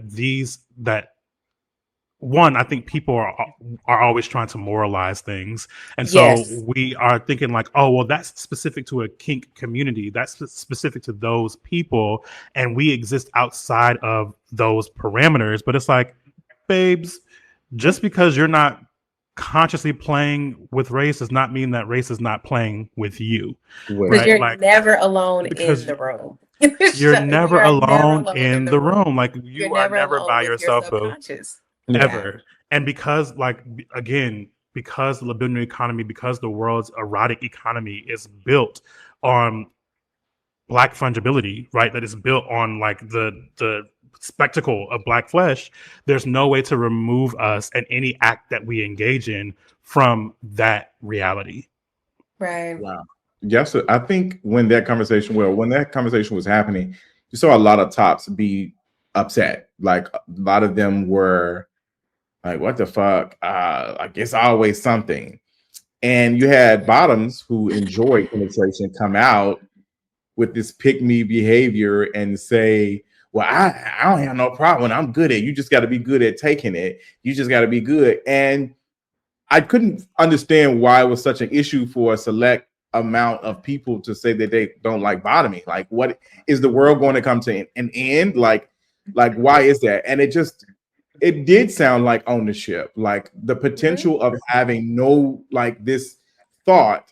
S2: I think people are always trying to moralize things. And so we are thinking like, oh, well, that's specific to a kink community. That's specific to those people. And we exist outside of those parameters. But it's like, babes, just because you're not consciously playing with race does not mean that race is not playing with you.
S3: Because you're never alone in the room.
S2: You're never alone in the room. Like you are never by yourself, ever. And because because the libidinal economy, because the world's erotic economy is built on Black fungibility, right? That is built on like the spectacle of Black flesh, there's no way to remove us and any act that we engage in from that reality.
S3: Right.
S1: Wow. Yes, I think when that conversation was happening, you saw a lot of tops be upset. Like a lot of them were like, what the fuck? I guess always something. And you had bottoms who enjoyed penetration come out with this pick me behavior and say, well, I don't have no problem. I'm good at it. You just got to be good at taking it. You just got to be good. And I couldn't understand why it was such an issue for a select amount of people to say that they don't like bottoming. Like, what is the world going to come to an end? Like why is that? And it did sound like ownership, like the potential of having no, like, this thought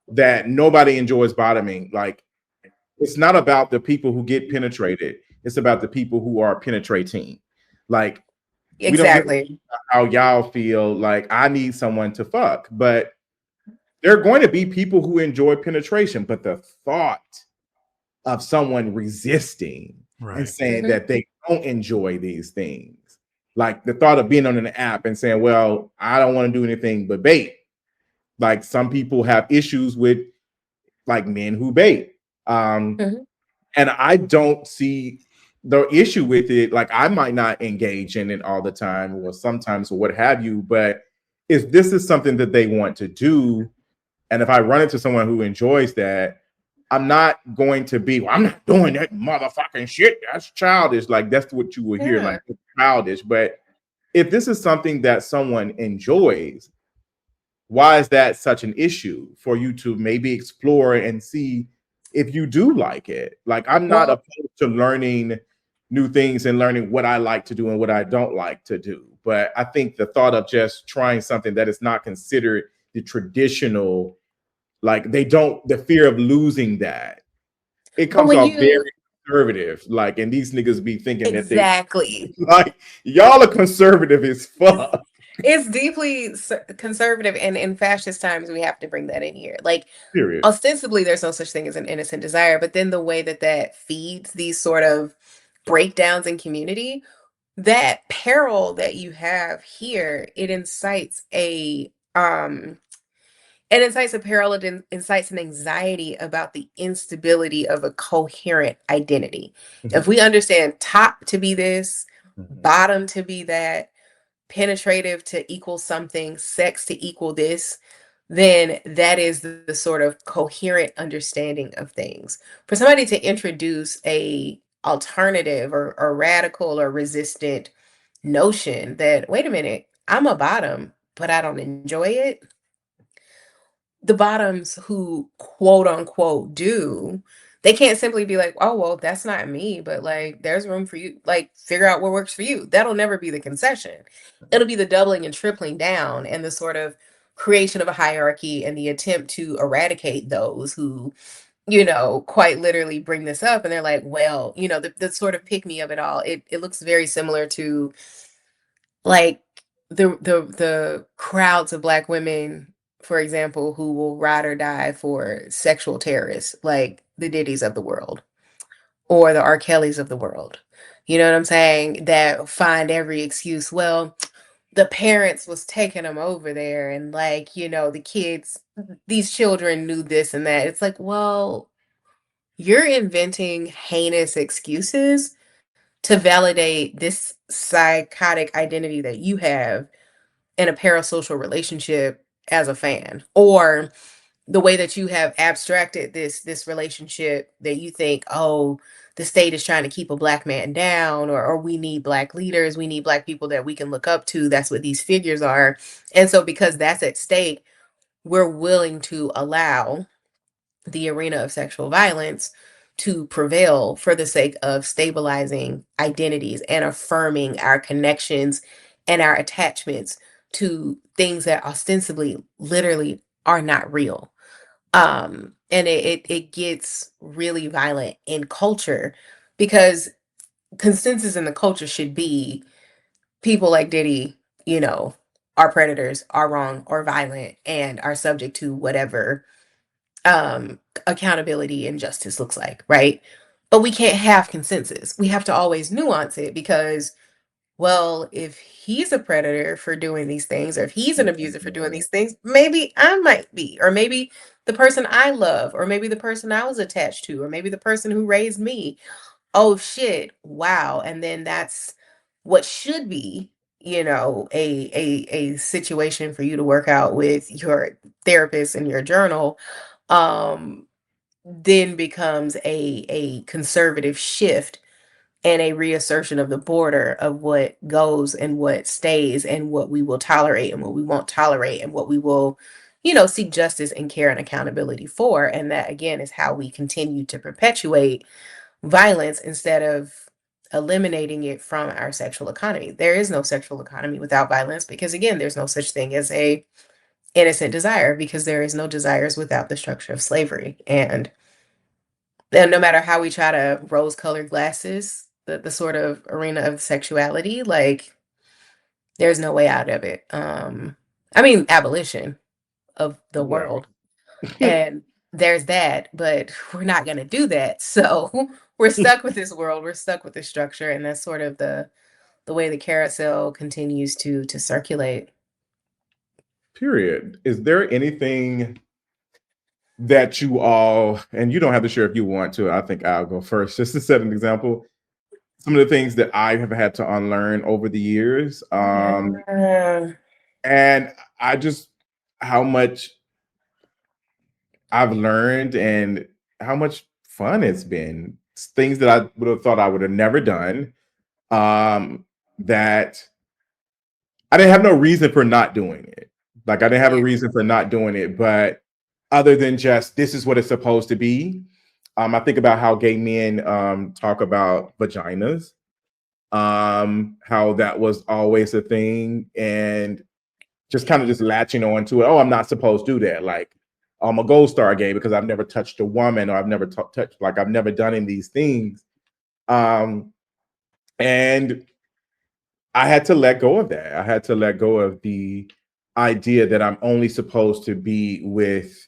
S1: that nobody enjoys bottoming. Like, it's not about the people who get penetrated. It's about the people who are penetrating. Like,
S3: exactly.
S1: We don't how y'all feel. Like, I need someone to fuck, but there are going to be people who enjoy penetration, but the thought of someone resisting and saying that they don't enjoy these things, like the thought of being on an app and saying, well, I don't want to do anything but bait. Like, some people have issues with, like, men who bait. And I don't see the issue with it. Like, I might not engage in it all the time or sometimes or what have you, but if this is something that they want to do, and if I run into someone who enjoys that, I'm not going to be, well, I'm not doing that motherfucking shit. That's childish. Like, that's what you will hear, like, it's childish. But if this is something that someone enjoys, why is that such an issue for you to maybe explore and see if you do like it? Like, I'm not opposed to learning new things and learning what I like to do and what I don't like to do. But I think the thought of just trying something that is not considered the traditional, like, the fear of losing that, it comes off very conservative. Like, and these niggas be thinking
S3: exactly
S1: that like, y'all are conservative as fuck.
S3: It's deeply conservative, and in fascist times, we have to bring that in here. Like,
S1: period.
S3: Ostensibly, there's no such thing as an innocent desire, but then the way that feeds these sort of breakdowns in community, that peril that you have here, it incites a peril. It incites an anxiety about the instability of a coherent identity. If we understand top to be this, bottom to be that, penetrative to equal something, sex to equal this, then that is the sort of coherent understanding of things. For somebody to introduce a alternative or radical or resistant notion that, wait a minute, I'm a bottom, but I don't enjoy it. The bottoms who quote unquote do, they can't simply be like, oh, well, that's not me, but like, there's room for you. Like, figure out what works for you. That'll never be the concession. It'll be the doubling and tripling down and the sort of creation of a hierarchy and the attempt to eradicate those who, quite literally bring this up. And they're like, well, the sort of pick me of it all. It looks very similar to like the crowds of Black women, for example, who will ride or die for sexual terrorists, like the Diddy's of the world or the R. Kellys of the world. You know what I'm saying? That find every excuse. Well, the parents was taking them over there, and like, the kids, these children knew this and that. It's like, well, you're inventing heinous excuses to validate this psychotic identity that you have in a parasocial relationship as a fan, or the way that you have abstracted this relationship that you think, oh, the state is trying to keep a Black man down, or we need Black leaders, we need Black people that we can look up to. That's what these figures are. And so because that's at stake, we're willing to allow the arena of sexual violence to prevail for the sake of stabilizing identities and affirming our connections and our attachments to things that ostensibly literally are not real. And it gets really violent in culture because consensus in the culture should be people like Diddy, are predators, are wrong or violent, and are subject to whatever accountability and justice looks like, right? But we can't have consensus. We have to always nuance it because, well, if he's a predator for doing these things, or if he's an abuser for doing these things, maybe I might be, or maybe the person I love, or maybe the person I was attached to, or maybe the person who raised me. Oh shit, wow. And then that's what should be, a situation for you to work out with your therapist in your journal. Then becomes a conservative shift and a reassertion of the border of what goes and what stays and what we will tolerate and what we won't tolerate and what we will, seek justice and care and accountability for. And that, again, is how we continue to perpetuate violence instead of eliminating it from our sexual economy. There is no sexual economy without violence because, again, there's no such thing as a innocent desire because there is no desires without the structure of slavery. And then no matter how we try to rose-colored glasses, the sort of arena of sexuality, like there's no way out of it. I mean, abolition of the world. And there's that, but we're not going to do that. So we're stuck with this world. We're stuck with this structure. And that's sort of the way the carousel continues to circulate.
S1: Period. Is there anything that you all, and you don't have to share if you want to, I think I'll go first, just to set an example. Some of the things that I have had to unlearn over the years. And I just, how much I've learned and how much fun it's been. Things that I would have thought I would have never done, that I didn't have no reason for not doing it. Like I didn't have a reason for not doing it, but other than just, this is what it's supposed to be. I think about how gay men talk about vaginas, how that was always a thing, and just kind of just latching on to it. Oh, I'm not supposed to do that. Like, I'm a gold star gay because I've never touched a woman, or I've never touched, like I've never done any of these things. And I had to let go of that. I had to let go of the idea that I'm only supposed to be with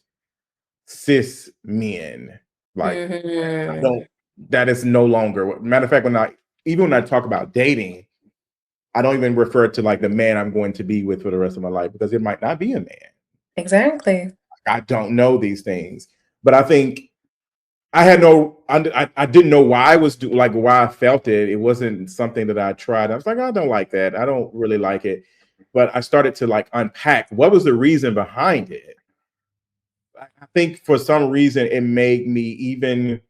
S1: cis men. Like, I don't, that is no longer, matter of fact, when I talk about dating, I don't even refer to like the man I'm going to be with for the rest of my life, because it might not be a man.
S3: Exactly.
S1: I don't know these things, but I think I didn't know why I was why I felt it. It wasn't something that I tried. I was like, I don't like that. I don't really like it. But I started to like unpack what was the reason behind it. I think for some reason it made me, even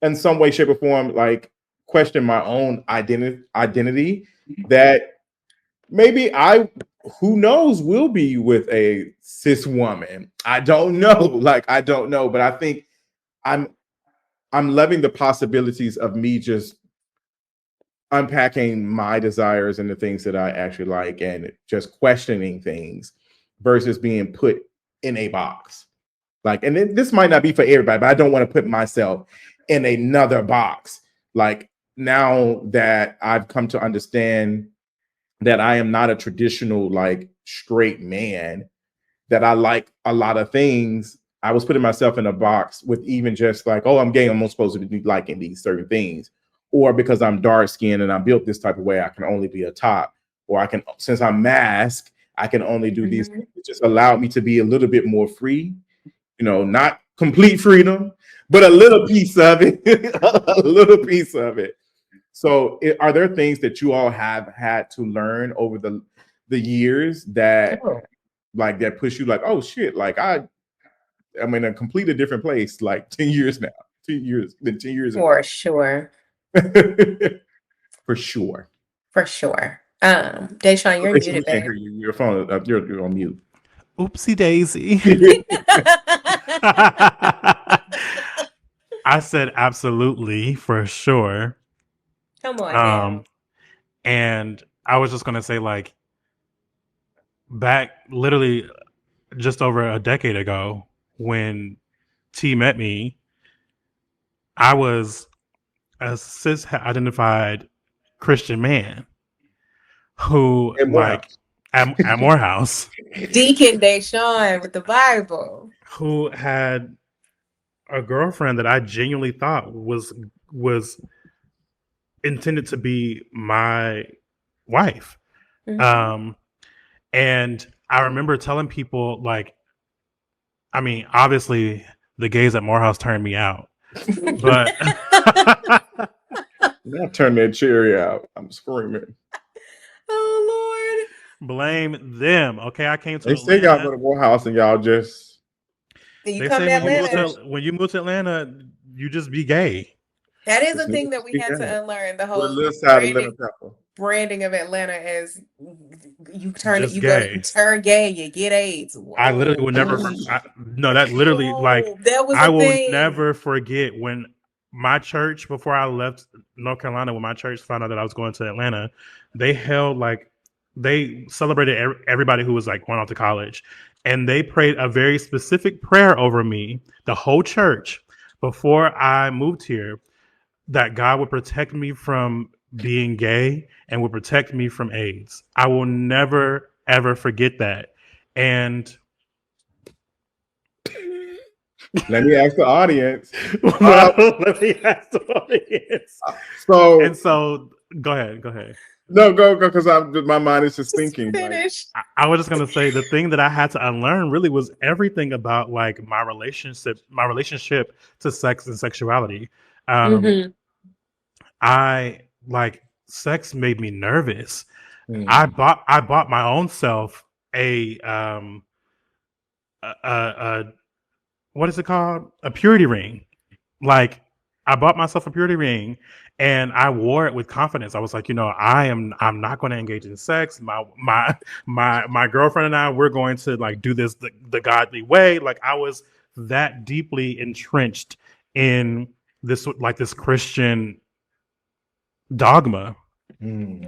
S1: in some way, shape, or form, like question my own identity that maybe who knows, will be with a cis woman. I don't know. Like, I don't know. But I think I'm loving the possibilities of me just unpacking my desires and the things that I actually like, and just questioning things versus being put in a box. Like, and this might not be for everybody, but I don't want to put myself in another box. Like, now that I've come to understand that I am not a traditional, like, straight man, that I like a lot of things, I was putting myself in a box with even just like, oh, I'm gay, I'm not supposed to be liking these certain things. Or because I'm dark skinned and I'm built this type of way, I can only be a top. Or I can, since I'm masked, I can only do these things. It just allowed me to be a little bit more free, not complete freedom, but a little piece of it, a little piece of it. So are there things that you all have had to learn over the years that like that push you like, oh shit, like I'm in a completely different place like 10 years now, 10 years ago.
S3: For sure.
S1: For sure.
S3: For sure. Deshaun, you're muted, babe.
S1: Your phone, you're on mute.
S2: Oopsie daisy. I said absolutely, for sure.
S3: Come on.
S2: And I was just gonna say, like, back literally just over a decade ago, when T met me, I was a cis identified Christian man who, like, at Morehouse,
S3: Deacon Deshaun with the Bible,
S2: who had a girlfriend that I genuinely thought was intended to be my wife. And I remember telling people, like, I mean, obviously the gays at Morehouse turned me out, but
S1: not turn that cherry out. I'm screaming.
S3: Oh Lord!
S2: Blame them. Okay, I came to.
S1: They say y'all go to Morehouse and y'all just.
S3: You come to Atlanta.
S2: When you move to Atlanta, you just be gay.
S3: That is a thing that we had to unlearn. The whole
S1: little side of lemon pepper.
S3: branding of Atlanta as you turn
S2: Just
S3: you
S2: gay.
S3: go you turn gay, you get AIDS. Whoa.
S2: I literally would never. That literally like
S3: that was
S2: I will
S3: thing.
S2: never forget when my church, before I left North Carolina, when my church found out that I was going to Atlanta, they celebrated everybody who was like going off to college, and they prayed a very specific prayer over me, the whole church, before I moved here, that God would protect me from being gay and would protect me from AIDS. I will never ever forget that. And
S1: let me ask the audience.
S2: Let me ask the audience. So go ahead.
S1: No, go because my mind is just thinking.
S3: Finish.
S2: Like, I was just gonna say the thing that I had to unlearn really was everything about like my relationship to sex and sexuality. I like sex made me nervous. I bought my own self a what is it called? A purity ring. Like I bought myself a purity ring and I wore it with confidence. I was like, I'm not going to engage in sex. My girlfriend and I, we're going to like do this the godly way. Like I was that deeply entrenched in this Christian dogma.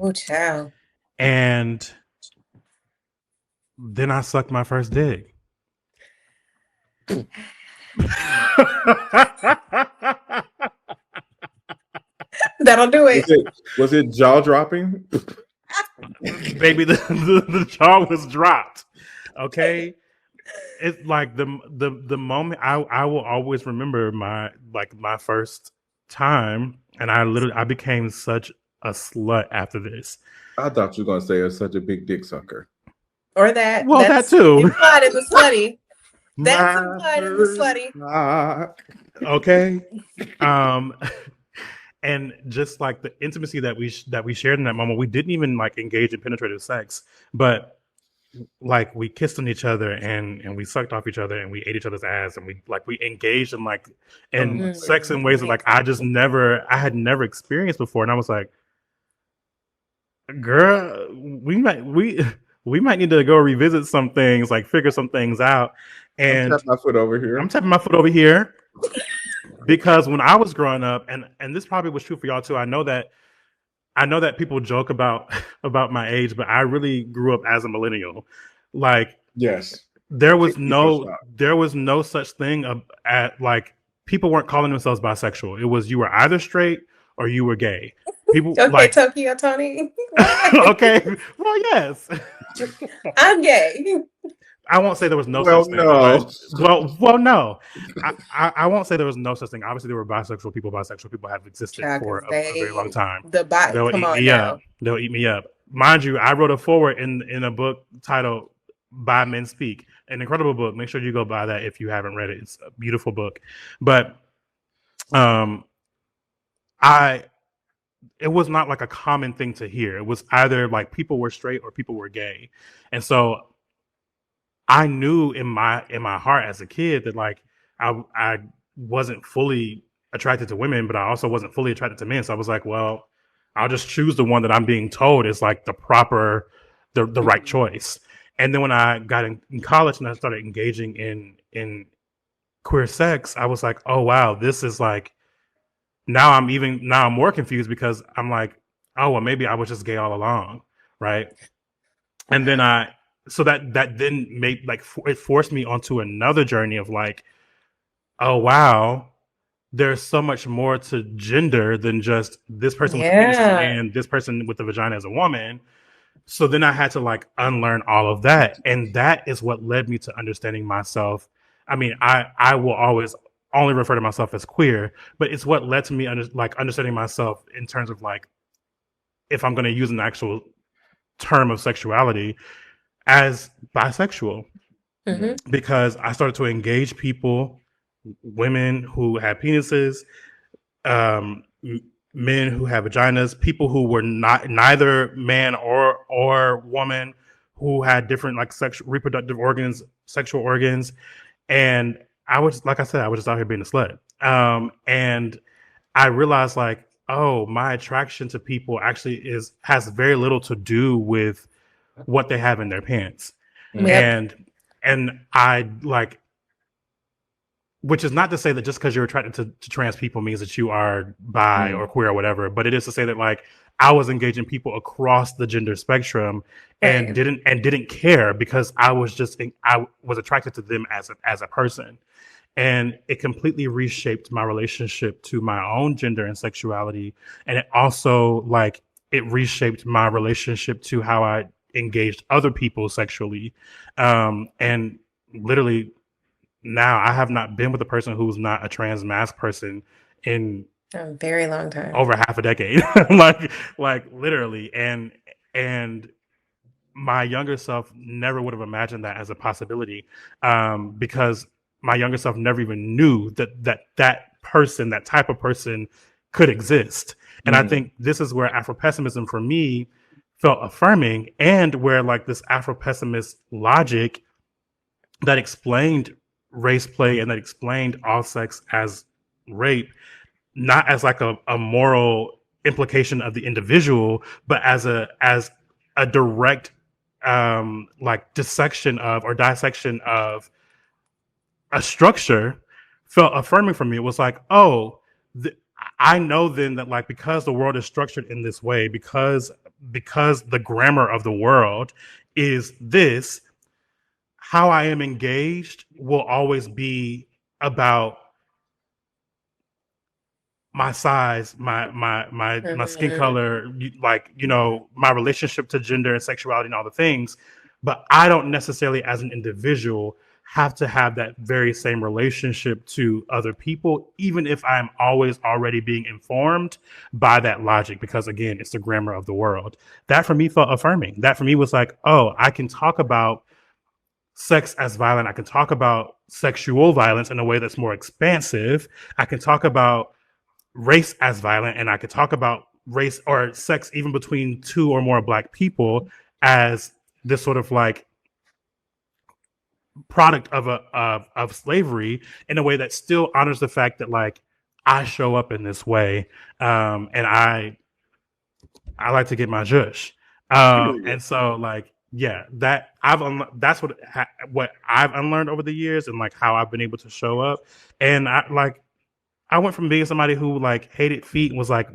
S3: Oh, child.
S2: And then I sucked my first dick.
S3: That'll do it.
S1: Was it jaw dropping?
S2: Baby, the jaw was dropped. Okay. It's like the moment I will always remember my first time, and I became such a slut after this.
S1: I thought you were gonna say it's such a big dick sucker.
S3: Or that.
S2: Well, that too.
S3: Implied in the slutty. That's implied in the slutty.
S2: Okay. And just like the intimacy that we shared in that moment, we didn't even like engage in penetrative sex, but like we kissed on each other and we sucked off each other and we ate each other's ass and we engaged in sex in ways that like I had never experienced before. And I was like, girl, we might need to go revisit some things, like figure some things out. And
S1: I'm tapping my foot over here.
S2: Because when I was growing up, and this probably was true for y'all too, I know that people joke about my age, but I really grew up as a millennial. Like,
S1: yes,
S2: there was no such thing at like people weren't calling themselves bisexual. It was you were either straight or you were gay. People
S3: okay,
S2: like
S3: Tokyo Tony.
S2: Okay, well, yes,
S3: I'm gay.
S2: I won't say there was no such thing. Well, no. I won't say there was no such thing. Obviously, there were bisexual people. Bisexual people have existed for a very long time. They'll eat me up. Mind you, I wrote a foreword in a book titled "By Men Speak," an incredible book. Make sure you go buy that if you haven't read it. It's a beautiful book. But it was not like a common thing to hear. It was either like people were straight or people were gay, and so I knew in my heart as a kid that like I wasn't fully attracted to women, but I also wasn't fully attracted to men. So I was like, well, I'll just choose the one that I'm being told is like the proper, the right choice. And then when I got in college and I started engaging in queer sex, I was like, oh wow, this is like now I'm more confused because I'm like, oh well, maybe I was just gay all along, right? And then so that then made like it forced me onto another journey of like, oh wow, there's so much more to gender than just this person with a penis and this person with a vagina as a woman. So then I had to like unlearn all of that, and that is what led me to understanding myself. I mean, I will always only refer to myself as queer, but it's what led to me understanding myself in terms of like, if I'm going to use an actual term of sexuality, as bisexual, because I started to engage people, women who had penises, men who have vaginas, people who were neither man or woman, who had different like sexual reproductive organs, sexual organs, and I was, like I said, I was just out here being a slut, and I realized like oh, my attraction to people actually has very little to do with what they have in their pants.
S3: Yep.
S2: And I like, which is not to say that just because you're attracted to trans people means that you are bi or queer or whatever, but it is to say that like I was engaging people across the gender spectrum and didn't care because I was attracted to them as a person. And it completely reshaped my relationship to my own gender and sexuality. And it also like it reshaped my relationship to how I engaged other people sexually. And literally now I have not been with a person who's not a trans mask person in
S3: a very long time,
S2: over half a decade. like literally. And my younger self never would have imagined that as a possibility, because my younger self never even knew that person, that type of person, could exist. And I think this is where Afro-pessimism for me felt affirming, and where like this Afro-pessimist logic that explained race play and that explained all sex as rape, not as like a moral implication of the individual, but as a direct like dissection of or dissection of a structure, felt affirming for me. It was like, oh, I know then that like because the world is structured in this way, because the grammar of the world is this, how I am engaged will always be about my size, my skin color, like, you know, my relationship to gender and sexuality and all the things. But I don't necessarily as an individual have to have that very same relationship to other people, even if I'm always already being informed by that logic, because again, it's the grammar of the world. That for me felt affirming. That for me was like, oh, I can talk about sex as violent. I can talk about sexual violence in a way that's more expansive. I can talk about race as violent, and I could talk about race or sex even between two or more Black people as this sort of like product of slavery in a way that still honors the fact that like I show up in this way, and I like to get my zhush, and so like yeah, that that's what I've unlearned over the years, and like how I've been able to show up, and I went from being somebody who like hated feet and was like,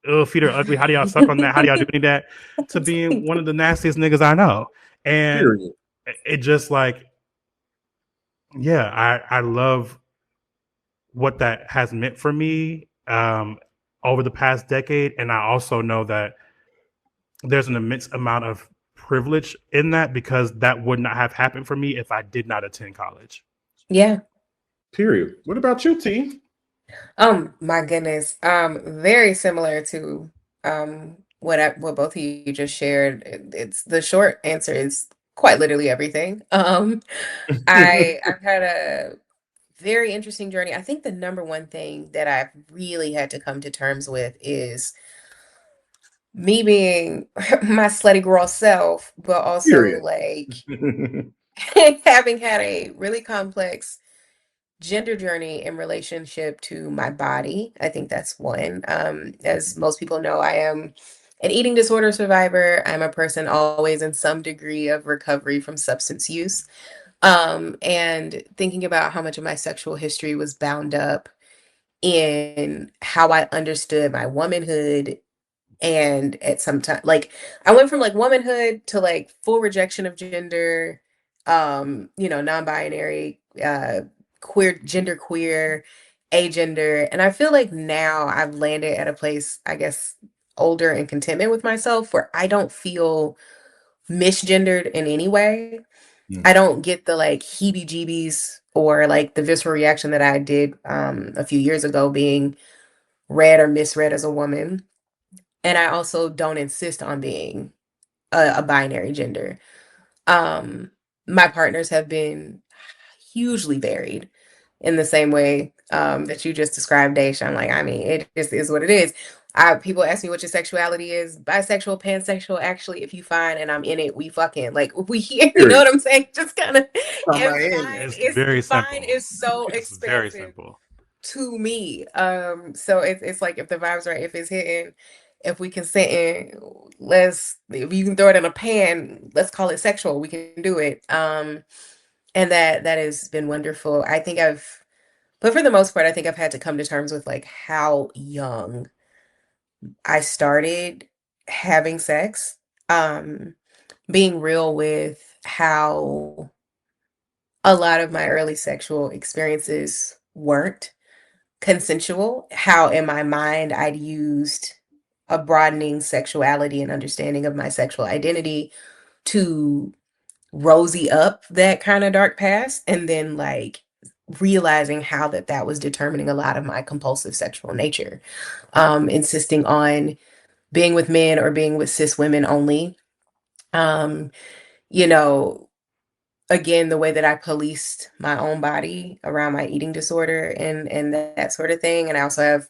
S2: oh, feet are ugly. How do y'all suck on that? How do y'all do any of that? To being one of the nastiest niggas I know. And it just like, yeah, I love what that has meant for me over the past decade. And I also know that there's an immense amount of privilege in that, because that would not have happened for me if I did not attend college.
S3: Yeah.
S1: Period. What about you, T?
S3: My goodness. Very similar to what both of you just shared. It's the short answer is quite literally everything. I've had a very interesting journey. I think the number one thing that I've really had to come to terms with is me being my slutty girl self, but also like having had a really complex gender journey in relationship to my body. I think that's one. As most people know, I am an eating disorder survivor. I'm a person always in some degree of recovery from substance use. And thinking about how much of my sexual history was bound up in how I understood my womanhood. And at some time, like I went from like womanhood to like full rejection of gender, non-binary, queer, gender queer, agender. And I feel like now I've landed at a place, I guess, older and contentment with myself where I don't feel misgendered in any way. I don't get the like heebie-jeebies or like the visceral reaction that I did a few years ago being read or misread as a woman. And I also don't insist on being a binary gender. My partners have been hugely varied in the same way that you just described, Daisha. I'm like, I mean, it just is what it is. People ask me what your sexuality is. Bisexual, pansexual. Actually, if you find and I'm in it, we fucking like we here. You know what I'm saying? Just kind of.
S2: It's very simple.
S3: Fine is so
S2: it's
S3: expensive.
S2: very simple.
S3: to me. So it's like if the vibe's right, if it's hitting, if we can sit in, if you can throw it in a pan, let's call it sexual, we can do it. And that has been wonderful. But for the most part, I think I've had to come to terms with like how young I started having sex. Being real with how a lot of my early sexual experiences weren't consensual, how in my mind I'd used a broadening sexuality and understanding of my sexual identity to rosy up that kind of dark past, and then like realizing how that was determining a lot of my compulsive sexual nature, insisting on being with men or being with cis women only. um you know Again, the way that I policed my own body around my eating disorder and that sort of thing. And I also have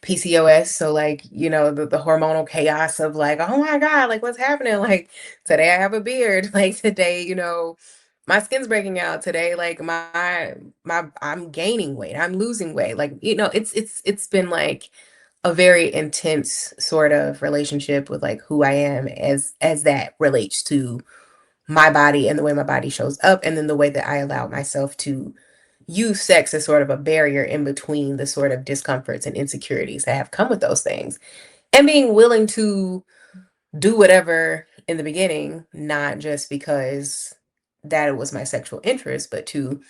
S3: PCOS, so like, the hormonal chaos of like, oh my God, like what's happening? Like today I have a beard, like today, my skin's breaking out today, like my I'm gaining weight, I'm losing weight. Like, it's been like a very intense sort of relationship with like who I am as that relates to my body and the way my body shows up, and then the way that I allow myself to use sex as sort of a barrier in between the sort of discomforts and insecurities that have come with those things, and being willing to do whatever in the beginning, not just because that it was my sexual interest, but to,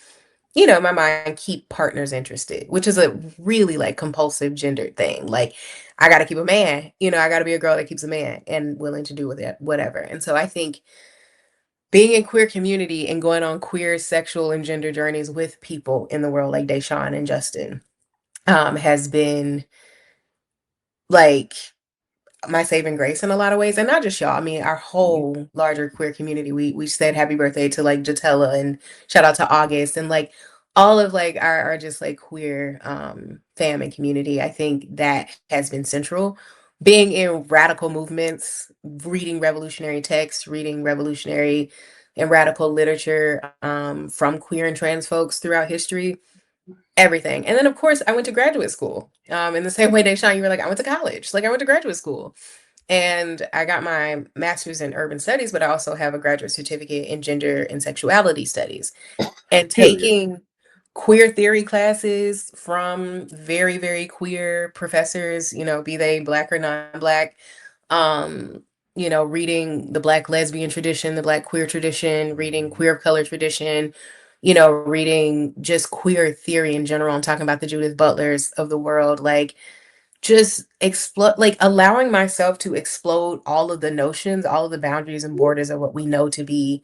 S3: my mind, keep partners interested, which is a really like compulsive gendered thing. Like, I got to keep a man, I got to be a girl that keeps a man and willing to do with it, whatever. And so I think being in queer community and going on queer sexual and gender journeys with people in the world like Deshawn and Justin, has been like my saving grace in a lot of ways. And not just y'all, I mean, our whole larger queer community. We said happy birthday to like Jatella, and shout out to August, and like all of like our just like queer fam and community. I think that has been central. Being in radical movements, reading revolutionary texts, reading revolutionary and radical literature from queer and trans folks throughout history, everything. And then, of course, I went to graduate school. In the same way, Deshawn, you were like, I went to college. Like, I went to graduate school. And I got my master's in urban studies, but I also have a graduate certificate in gender and sexuality studies. And taking queer theory classes from very, very queer professors, be they Black or non-Black, reading the Black lesbian tradition, the Black queer tradition, reading queer of color tradition, reading just queer theory in general. I'm talking about the Judith Butlers of the world, like just explode, like allowing myself to explode all of the notions, all of the boundaries and borders of what we know to be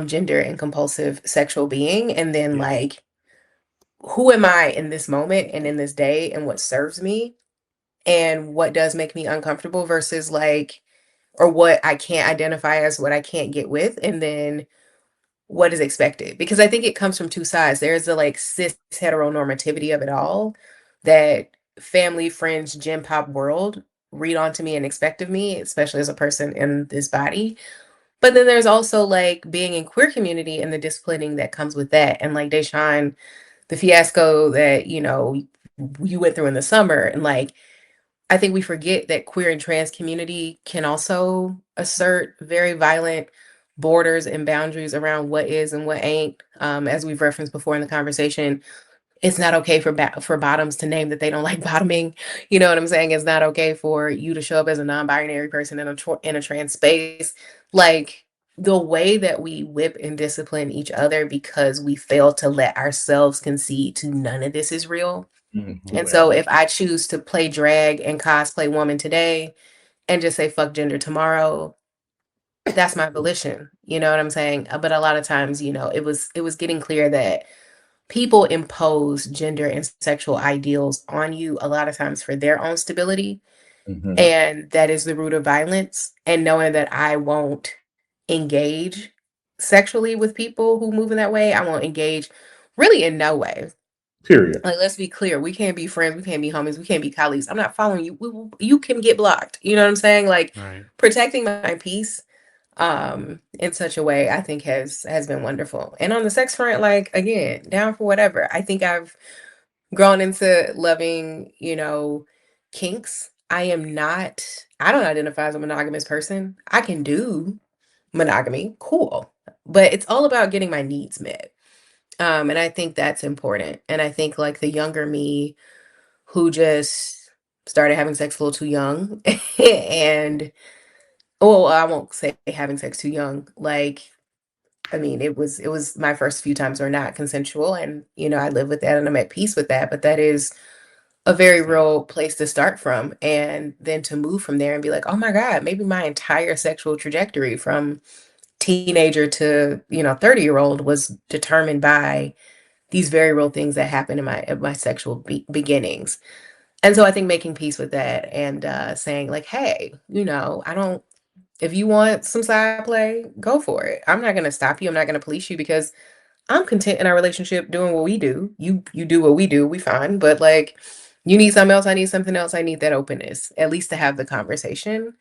S3: gender and compulsive sexual being. And then like, who am I in this moment and in this day, and what serves me and what does make me uncomfortable versus like, or what I can't identify as, what I can't get with, and then what is expected. Because I think it comes from two sides. There's the like cis heteronormativity of it all that family, friends, gym pop world read onto me and expect of me, especially as a person in this body. But then there's also like being in queer community and the disciplining that comes with that. And like Deshawn, the fiasco that, you went through in the summer, and like, I think we forget that queer and trans community can also assert very violent borders and boundaries around what is and what ain't. As we've referenced before in the conversation, it's not okay for bottoms to name that they don't like bottoming. You know what I'm saying? It's not okay for you to show up as a non-binary person in a trans space. Like, the way that we whip and discipline each other because we fail to let ourselves concede to none of this is real. Mm-hmm. And so if I choose to play drag and cosplay woman today and just say fuck gender tomorrow, that's my volition. You know what I'm saying? But a lot of times, it was getting clear that people impose gender and sexual ideals on you a lot of times for their own stability. Mm-hmm. And that is the root of violence. And knowing that I won't engage sexually with people who move in that way, I won't engage really in no way.
S1: Period.
S3: Like, let's be clear. We can't be friends. We can't be homies. We can't be colleagues. I'm not following you. You can get blocked. You know what I'm saying? Like, right. Protecting my peace in such a way, I think has been wonderful. And on the sex front, like, again, down for whatever. I think I've grown into loving, kinks. I don't identify as a monogamous person. I can do monogamy, cool. But it's all about getting my needs met. And I think that's important. And I think like the younger me who just started having sex a little too young and well, I won't say having sex too young. Like, I mean, it was my first few times were not consensual and I live with that and I'm at peace with that. But that is a very real place to start from. And then to move from there and be like, oh my God, maybe my entire sexual trajectory from teenager to 30-year-old was determined by these very real things that happened in my sexual beginnings. And so I think making peace with that and saying like, hey, I don't, if you want some side play, go for it. I'm not going to stop you. I'm not going to police you because I'm content in our relationship doing what we do. You do what we do. We fine. But like, you need something else. I need something else. I need that openness, at least to have the conversation.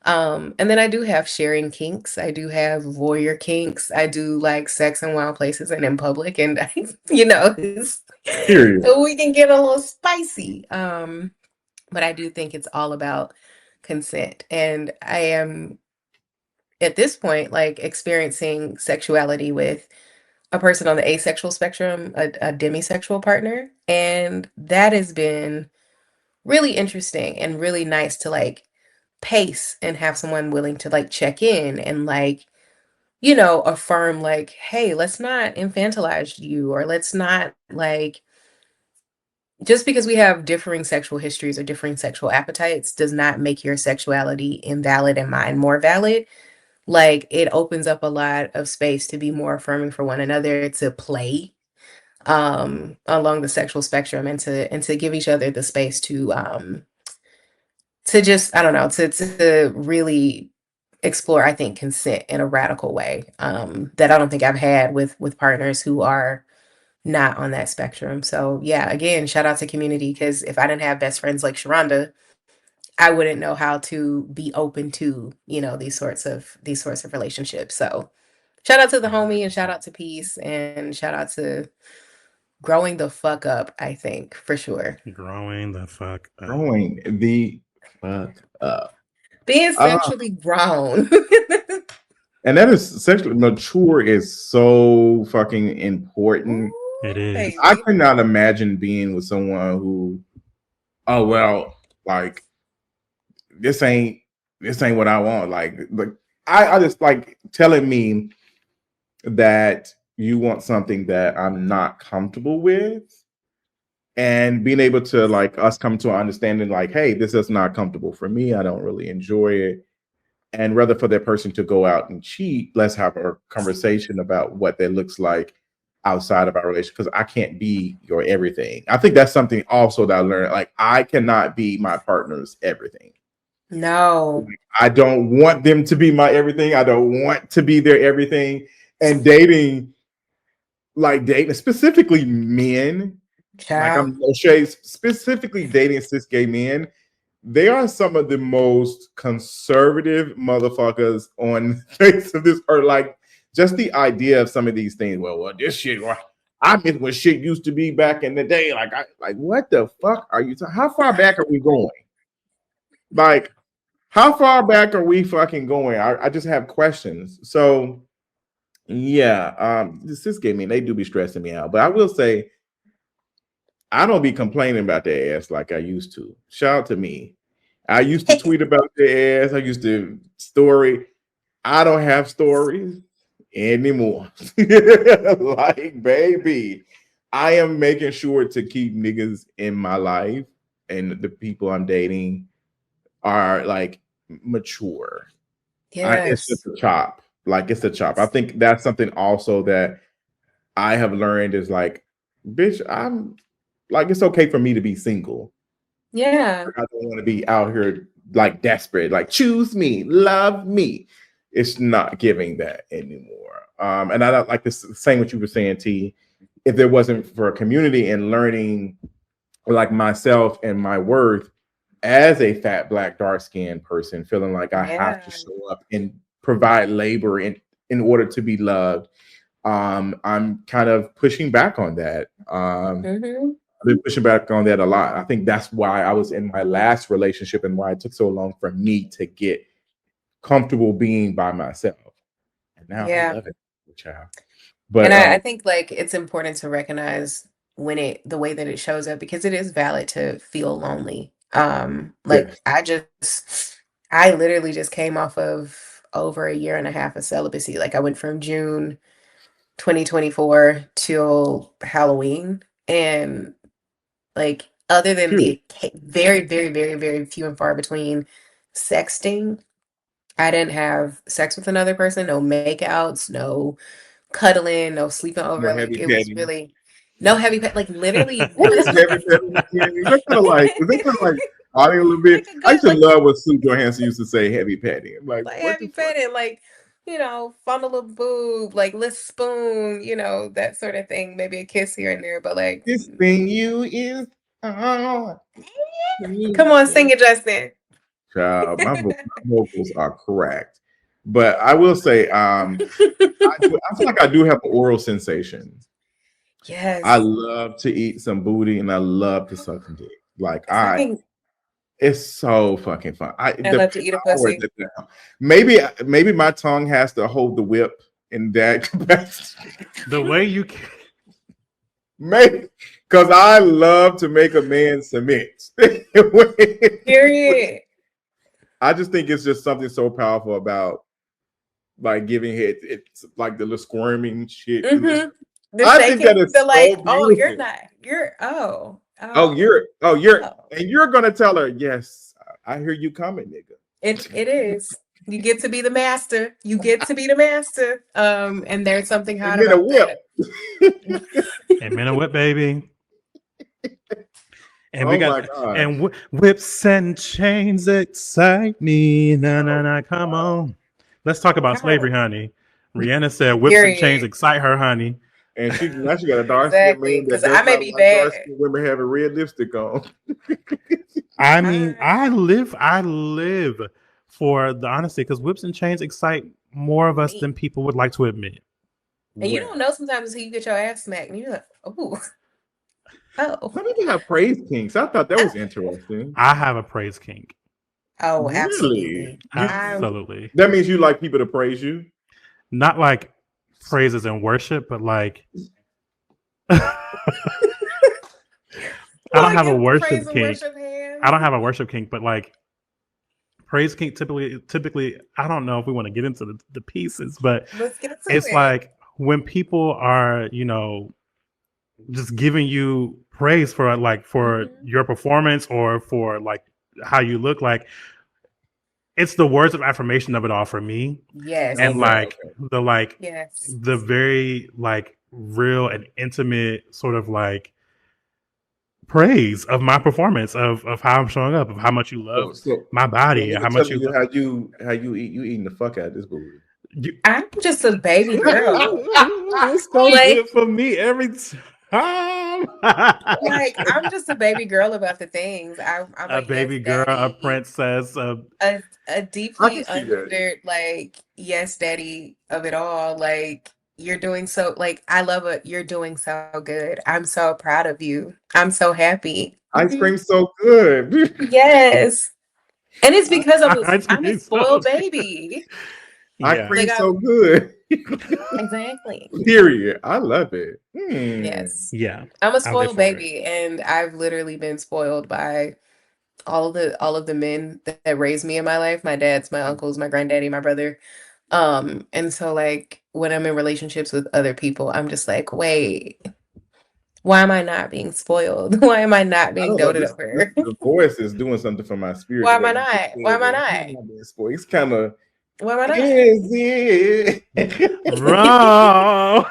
S3: And then I do have sharing kinks. I do have voyeur kinks. I do like sex in wild places and in public. And, we can get a little spicy. But I do think it's all about consent. And I am at this point, like experiencing sexuality with a person on the asexual spectrum, a demisexual partner. And that has been really interesting and really nice to like pace and have someone willing to like check in and like affirm like, hey, let's not infantilize you, or let's not like, just because we have differing sexual histories or differing sexual appetites does not make your sexuality invalid and mine more valid. Like, it opens up a lot of space to be more affirming for one another, to play along the sexual spectrum, and to give each other the space to just, I don't know, to really explore, I think, consent in a radical way, that I don't think I've had with partners who are not on that spectrum. So yeah, again, shout out to community, because if I didn't have best friends like Sharonda, I wouldn't know how to be open to, these sorts of relationships. So shout out to the homie, and shout out to Peace, and shout out to growing the fuck up, I think, for sure.
S2: Growing the fuck up.
S1: Growing the fuck up.
S3: Being sexually grown.
S1: And that is sexually mature is so fucking important.
S2: It is.
S1: I could not imagine being with someone who, oh well, like this ain't what I want. Like I just like telling me that you want something that I'm not comfortable with, and being able to like us come to an understanding like, hey, this is not comfortable for me. I don't really enjoy it. And rather for that person to go out and cheat, let's have a conversation about what that looks like outside of our relationship, because I can't be your everything. I think that's something also that I learned. Like, I cannot be my partner's everything.
S3: No.
S1: I don't want them to be my everything. I don't want to be their everything. And dating specifically men, like I'm no shade, specifically dating cis gay men, they are some of the most conservative motherfuckers on the face of this earth. Like, just the idea of some of these things. Well, this shit, I miss what shit used to be back in the day. Like, what the fuck are you talking? How far back are we going? Like, how far back are we fucking going? I just have questions. So, yeah, the cis gay men, they do be stressing me out. But I will say, I don't be complaining about their ass like I used to. Shout out to me. I used to tweet about their ass. I used to story. I don't have stories anymore. Like, baby, I am making sure to keep niggas in my life, and the people I'm dating are like mature. It's just a chop. Like, it's a chop. I think that's something also that I have learned is like, bitch, I'm like, it's okay for me to be single.
S3: Yeah.
S1: I don't want to be out here like desperate, like choose me, love me. It's not giving that anymore. And I don't like this saying what you were saying, T. If there wasn't for a community and learning like myself and my worth as a fat, black, dark-skinned person, feeling like I have to show up and provide labor in order to be loved. I'm kind of pushing back on that. I've been pushing back on that a lot. I think that's why I was in my last relationship and why it took so long for me to get comfortable being by myself. And now I love it, child.
S3: But and I think like it's important to recognize when the way that it shows up, because it is valid to feel lonely. Like I literally just came off of over a year and a half of celibacy. Like I went from June 2024 till Halloween, and like other than the very, very, very, very few and far between sexting, I didn't have sex with another person, no makeouts, no cuddling, no sleeping over. Like it was really no heavy pet. Like literally,
S1: what is heavy petting? Is that kind of like a little bit? I used to love what Sue Johansson used to say, heavy petting. Like
S3: heavy petting, like fondle a boob, like let's spoon, that sort of thing. Maybe a kiss here and there, but like
S1: this thing you is.
S3: Come on, sing it, Justin.
S1: Child, my vocals are cracked. But I will say, I feel like I do have an oral sensation.
S3: Yes.
S1: I love to eat some booty and I love to suck some dick. Like it's so fucking fun.
S3: I love to eat a pussy.
S1: Maybe my tongue has to hold the whip in that capacity.
S2: The way you can.
S1: Maybe because I love to make a man submit.
S3: Period.
S1: I just think it's just something so powerful about like giving head. It's like the little squirming shit.
S3: Mm-hmm. I think that is like, so you're not. And
S1: you're gonna tell her, yes, I hear you coming, nigga.
S3: It is. You get to be the master. You get to be the master. And there's something hot about that.
S2: Amen, a whip, baby. And we got whips and chains excite me. Na, come on. Let's talk about slavery, honey. Rihanna said whips and chains excite her, honey.
S1: And she got a dark
S3: skin man. Because I may be bad.
S1: Women having red lipstick on.
S2: I mean, I live for the honesty, because whips and chains excite more of us than people would like to admit.
S3: And you don't know sometimes until you get your ass smacked, and you're like, oh.
S1: Some people have praise kinks. I thought that was interesting.
S2: I have a praise kink.
S3: Oh, absolutely.
S2: Absolutely.
S1: That means you like people to praise you?
S2: Not like praises in worship, but like I don't have a worship kink. I don't have a worship kink, but like praise kink typically I don't know if we want to get into the pieces, but it's like when people are, just giving you praise for your performance or for like how you look, like it's the words of affirmation of it all for me.
S3: Yes.
S2: And the very like real and intimate sort of like praise of my performance of how I'm showing up, of how much you love my body, and how much you
S1: how you eating the fuck out of this booty.
S3: I'm just a baby girl.
S2: It's so good for me every time.
S3: Like I'm just a baby girl about the things. I'm
S2: a baby girl, daddy. A princess,
S3: a deeply understood like yes, daddy of it all. Like you're doing so. Like I love it. You're doing so good. I'm so proud of you. I'm so happy.
S1: Ice cream's so good.
S3: Yes, and it's because I'm a spoiled baby.
S1: Ice cream's so good.
S3: Exactly.
S1: Period. I love it.
S3: Yes.
S2: Yeah.
S3: I'm a spoiled baby, and I've literally been spoiled by all of the men that raised me in my life. My dads, my uncles, my granddaddy, my brother. And so like when I'm in relationships with other people, I'm just like, wait, why am I not being spoiled? Why am I not being doted over?
S1: The voice is doing something for my spirit.
S3: Why am I not? Why am I not?
S1: It's kind of.
S3: Why am I not?
S1: Is it
S2: wrong?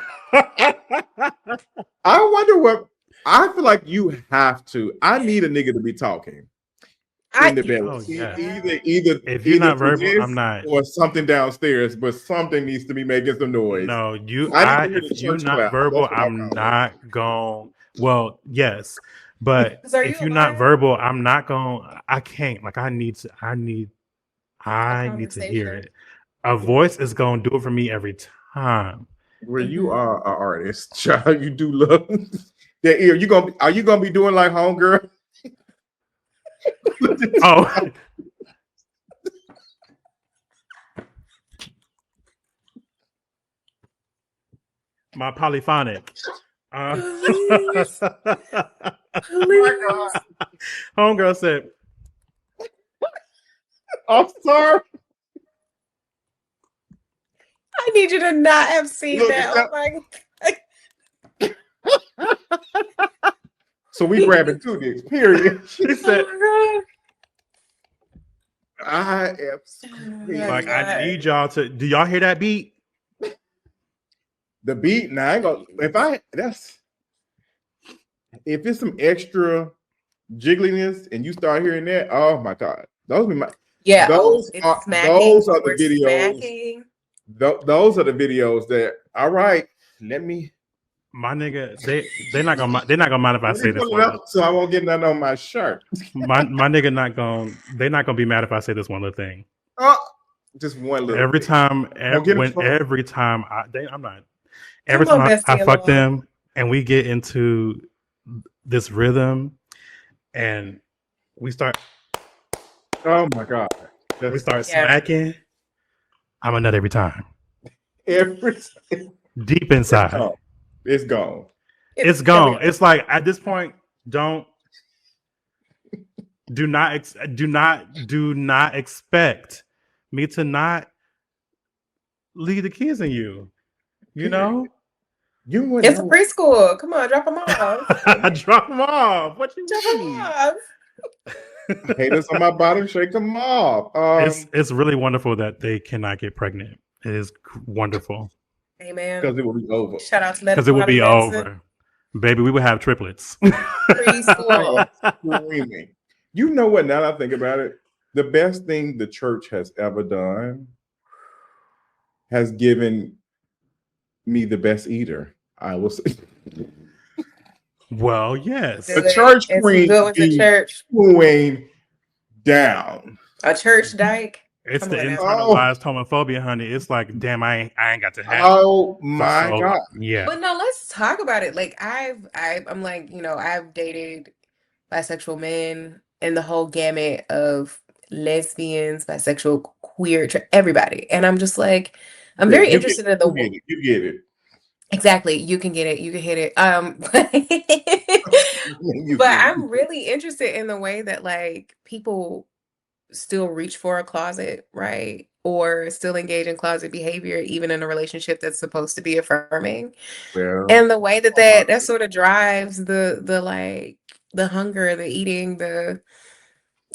S1: I wonder what. I feel like you have to. I need a nigga to be talking. In the bedroom. Either
S2: if you're not verbal, I'm not.
S1: Or something downstairs, but something needs to be making some noise.
S2: No, if you're not verbal, I'm not going. Well, yes, but if you're not verbal, I'm not going. I can't. Like I need to hear it. A voice is going to do it for me every time.
S1: Well, you are an artist, child. You do love. That ear. Are you gonna be doing like homegirl?
S2: Oh. My polyphonic.
S3: Please.
S2: Homegirl said,
S1: I'm sorry.
S3: I need you to not have seen that. Oh my
S1: God. So we grabbing 2 dicks, period.
S2: She said,
S1: I am screaming.
S2: Like, I need y'all to, do y'all hear that beat?
S1: The beat, now I ain't gonna, if it's some extra jiggliness and you start hearing that, oh my God. Those are the videos. Those are the videos that, all right, let me.
S2: My nigga, they're not gonna mind if I say this one.
S1: So I won't get nothing on my shirt.
S2: My nigga they're not gonna be mad if I say this one little thing.
S1: Oh, just one little
S2: every
S1: thing.
S2: time I fuck them and we get into this rhythm and we start,
S1: oh my God,
S2: we start smacking, I'm a nut every time. Deep inside.
S1: It's gone.
S2: It's gone. It's like at this point, do not expect me to not leave the kids in you. You know?
S3: It's a preschool. Come on, drop them off.
S2: Drop them off. What you mean?
S1: Haters on my bottom, shake them off.
S2: It's really wonderful that they cannot get pregnant. It is wonderful.
S3: Amen.
S1: Because it will be over.
S3: Shout out to
S2: because it would be over, baby. We would have triplets.
S1: Screaming. You know what? Now that I think about it, the best thing the church has ever done has given me the best eater. I will say.
S2: Well, yes,
S1: the church queen going down.
S3: A church dyke.
S2: It's the internalized homophobia, honey. It's like, damn, I ain't got to have.
S1: Oh my God.
S2: Yeah.
S3: But no, let's talk about it. Like I'm like, I've dated bisexual men and the whole gamut of lesbians, bisexual, queer, everybody. And I'm just like, I'm very interested in the.
S1: You get it.
S3: Exactly. You can get it. You can hit it. But I'm really interested in the way that like people still reach for a closet, right? Or still engage in closet behavior, even in a relationship that's supposed to be affirming. And the way that sort of drives the like the hunger, the eating, the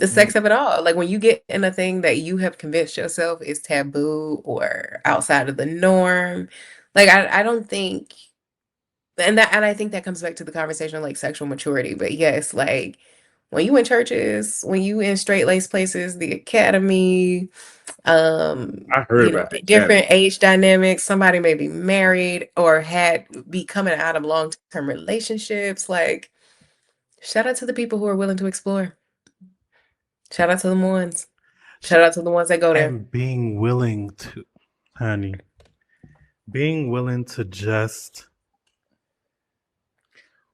S3: sex of it all. Like when you get in a thing that you have convinced yourself is taboo or outside of the norm, like I don't think, and I think that comes back to the conversation of like sexual maturity. But yes, like when you in churches, when you in straight lace places, the academy,
S1: I heard about
S3: different age dynamics. Somebody may be married or be coming out of long-term relationships. Like, shout out to the people who are willing to explore. Shout out to the ones. Shout out to the ones that go there.
S2: And being willing to, honey, being willing to just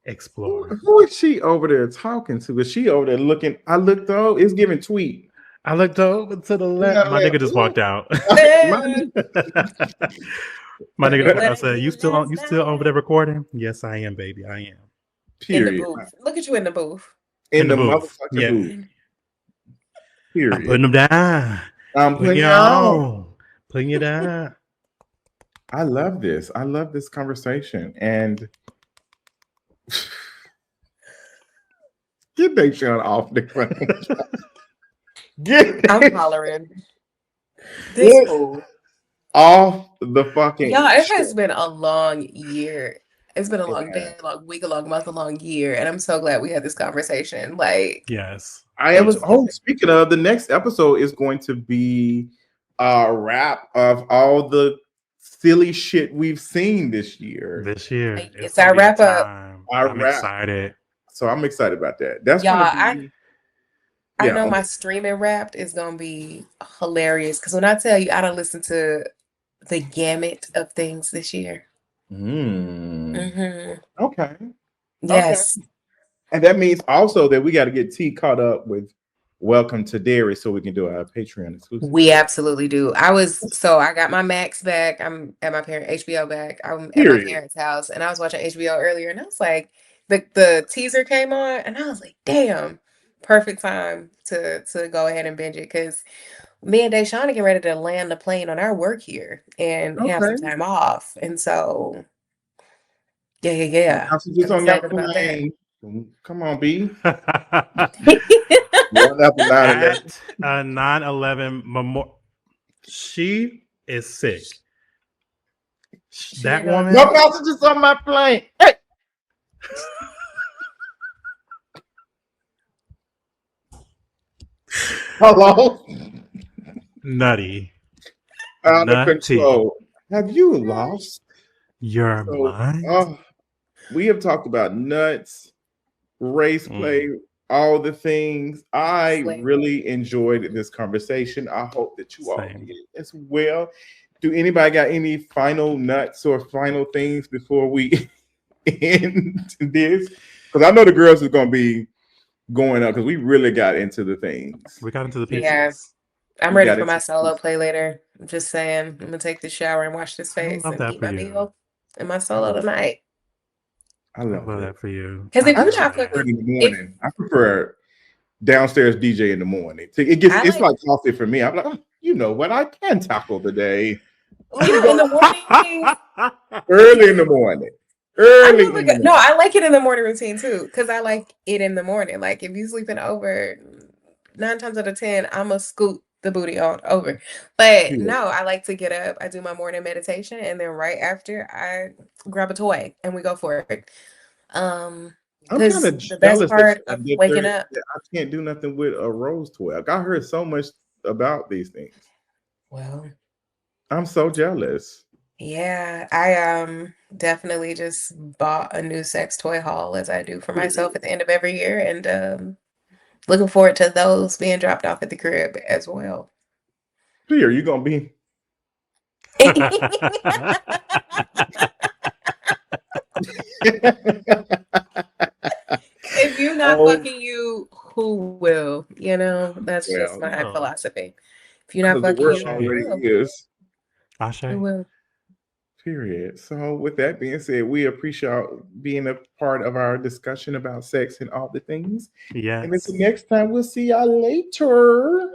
S2: explore.
S1: Who is she over there talking to? Is she over there looking? I looked over. It's giving tweet.
S2: I looked over to the left. My nigga just walked out. My nigga said, "You still over there recording?" Yes, I am, baby. I am.
S1: Period.
S3: In the booth. Look at you in the booth.
S1: In the booth. Yeah. Booth. Period.
S2: I'm putting them down.
S1: I'm putting you on.
S2: Putting you down.
S1: I love this. I love this conversation. And get that shot off the ground.
S3: I'm hollering.
S1: Off the fucking.
S3: Y'all, it has been a long year. It's been a long day, a long week, a long month, a long year. And I'm so glad we had this conversation. Like,
S2: yes.
S1: Speaking of, the next episode is going to be a wrap of all the silly shit we've seen this year.
S3: It's our wrap up.
S2: I'm excited.
S1: So I'm excited about that. That's
S3: y'all. I know my streaming Wrapped is gonna be hilarious because when I tell you I don't listen to the gamut of things this year.
S1: Okay.
S3: Yes.
S1: Okay. And that means also that we got to get T caught up with Welcome to Derry so we can do our Patreon exclusive.
S3: We absolutely do. I got my Max back. I'm at my HBO back. I'm at my parents' house, and I was watching HBO earlier, and I was like, the teaser came on, and I was like, damn, perfect time to go ahead and binge it, because me and Deshawn are getting ready to land the plane on our work here and have some time off, and so yeah.
S1: Just on your plane. Come on, B. At
S2: 9/11 memorial, she is sick. That woman.
S1: No passengers on my plane. Hey. Hello.
S2: Nutty.
S1: Out of control. Have you lost
S2: your mind?
S1: We have talked about nuts, race play, all the things. I really enjoyed this conversation. I hope that you all did as well. Do anybody got any final nuts or final things before we end this? Because I know the girls are going to be going up because we really got into the things.
S2: We got into the pieces.
S3: Yeah. I'm ready for my solo play later. I'm just saying, I'm going to take the shower and wash this face and eat my meal and my solo tonight.
S1: I love
S2: that for you.
S3: Because if you're not
S1: in the morning, I prefer downstairs DJ in the morning. It's like coffee for me. I'm like, oh, you know what? I can tackle the day.
S3: In the morning.
S1: Early in the morning.
S3: No, I like it in the morning routine too, because I like it in the morning. Like if you sleeping over, 9 times out of 10, I'm gonna scoot the booty on over. But no, I like to get up. I do my morning meditation, and then right after, I grab a toy and we go for it.
S1: I'm kind of
S3: the best part of waking up.
S1: I can't do nothing with a rose toy. I heard so much about these things.
S3: Well,
S1: I'm so jealous.
S3: Yeah, I definitely just bought a new sex toy haul, as I do for myself at the end of every year, and looking forward to those being dropped off at the crib as well.
S1: Here, you gonna be?
S3: If you're not fucking you, who will? You know, that's just my philosophy. If you're not fucking you,
S1: already is.
S3: Who will?
S1: Period. So with that being said, we appreciate being a part of our discussion about sex and all the things.
S2: Yeah.
S1: And until next time, we'll see y'all later.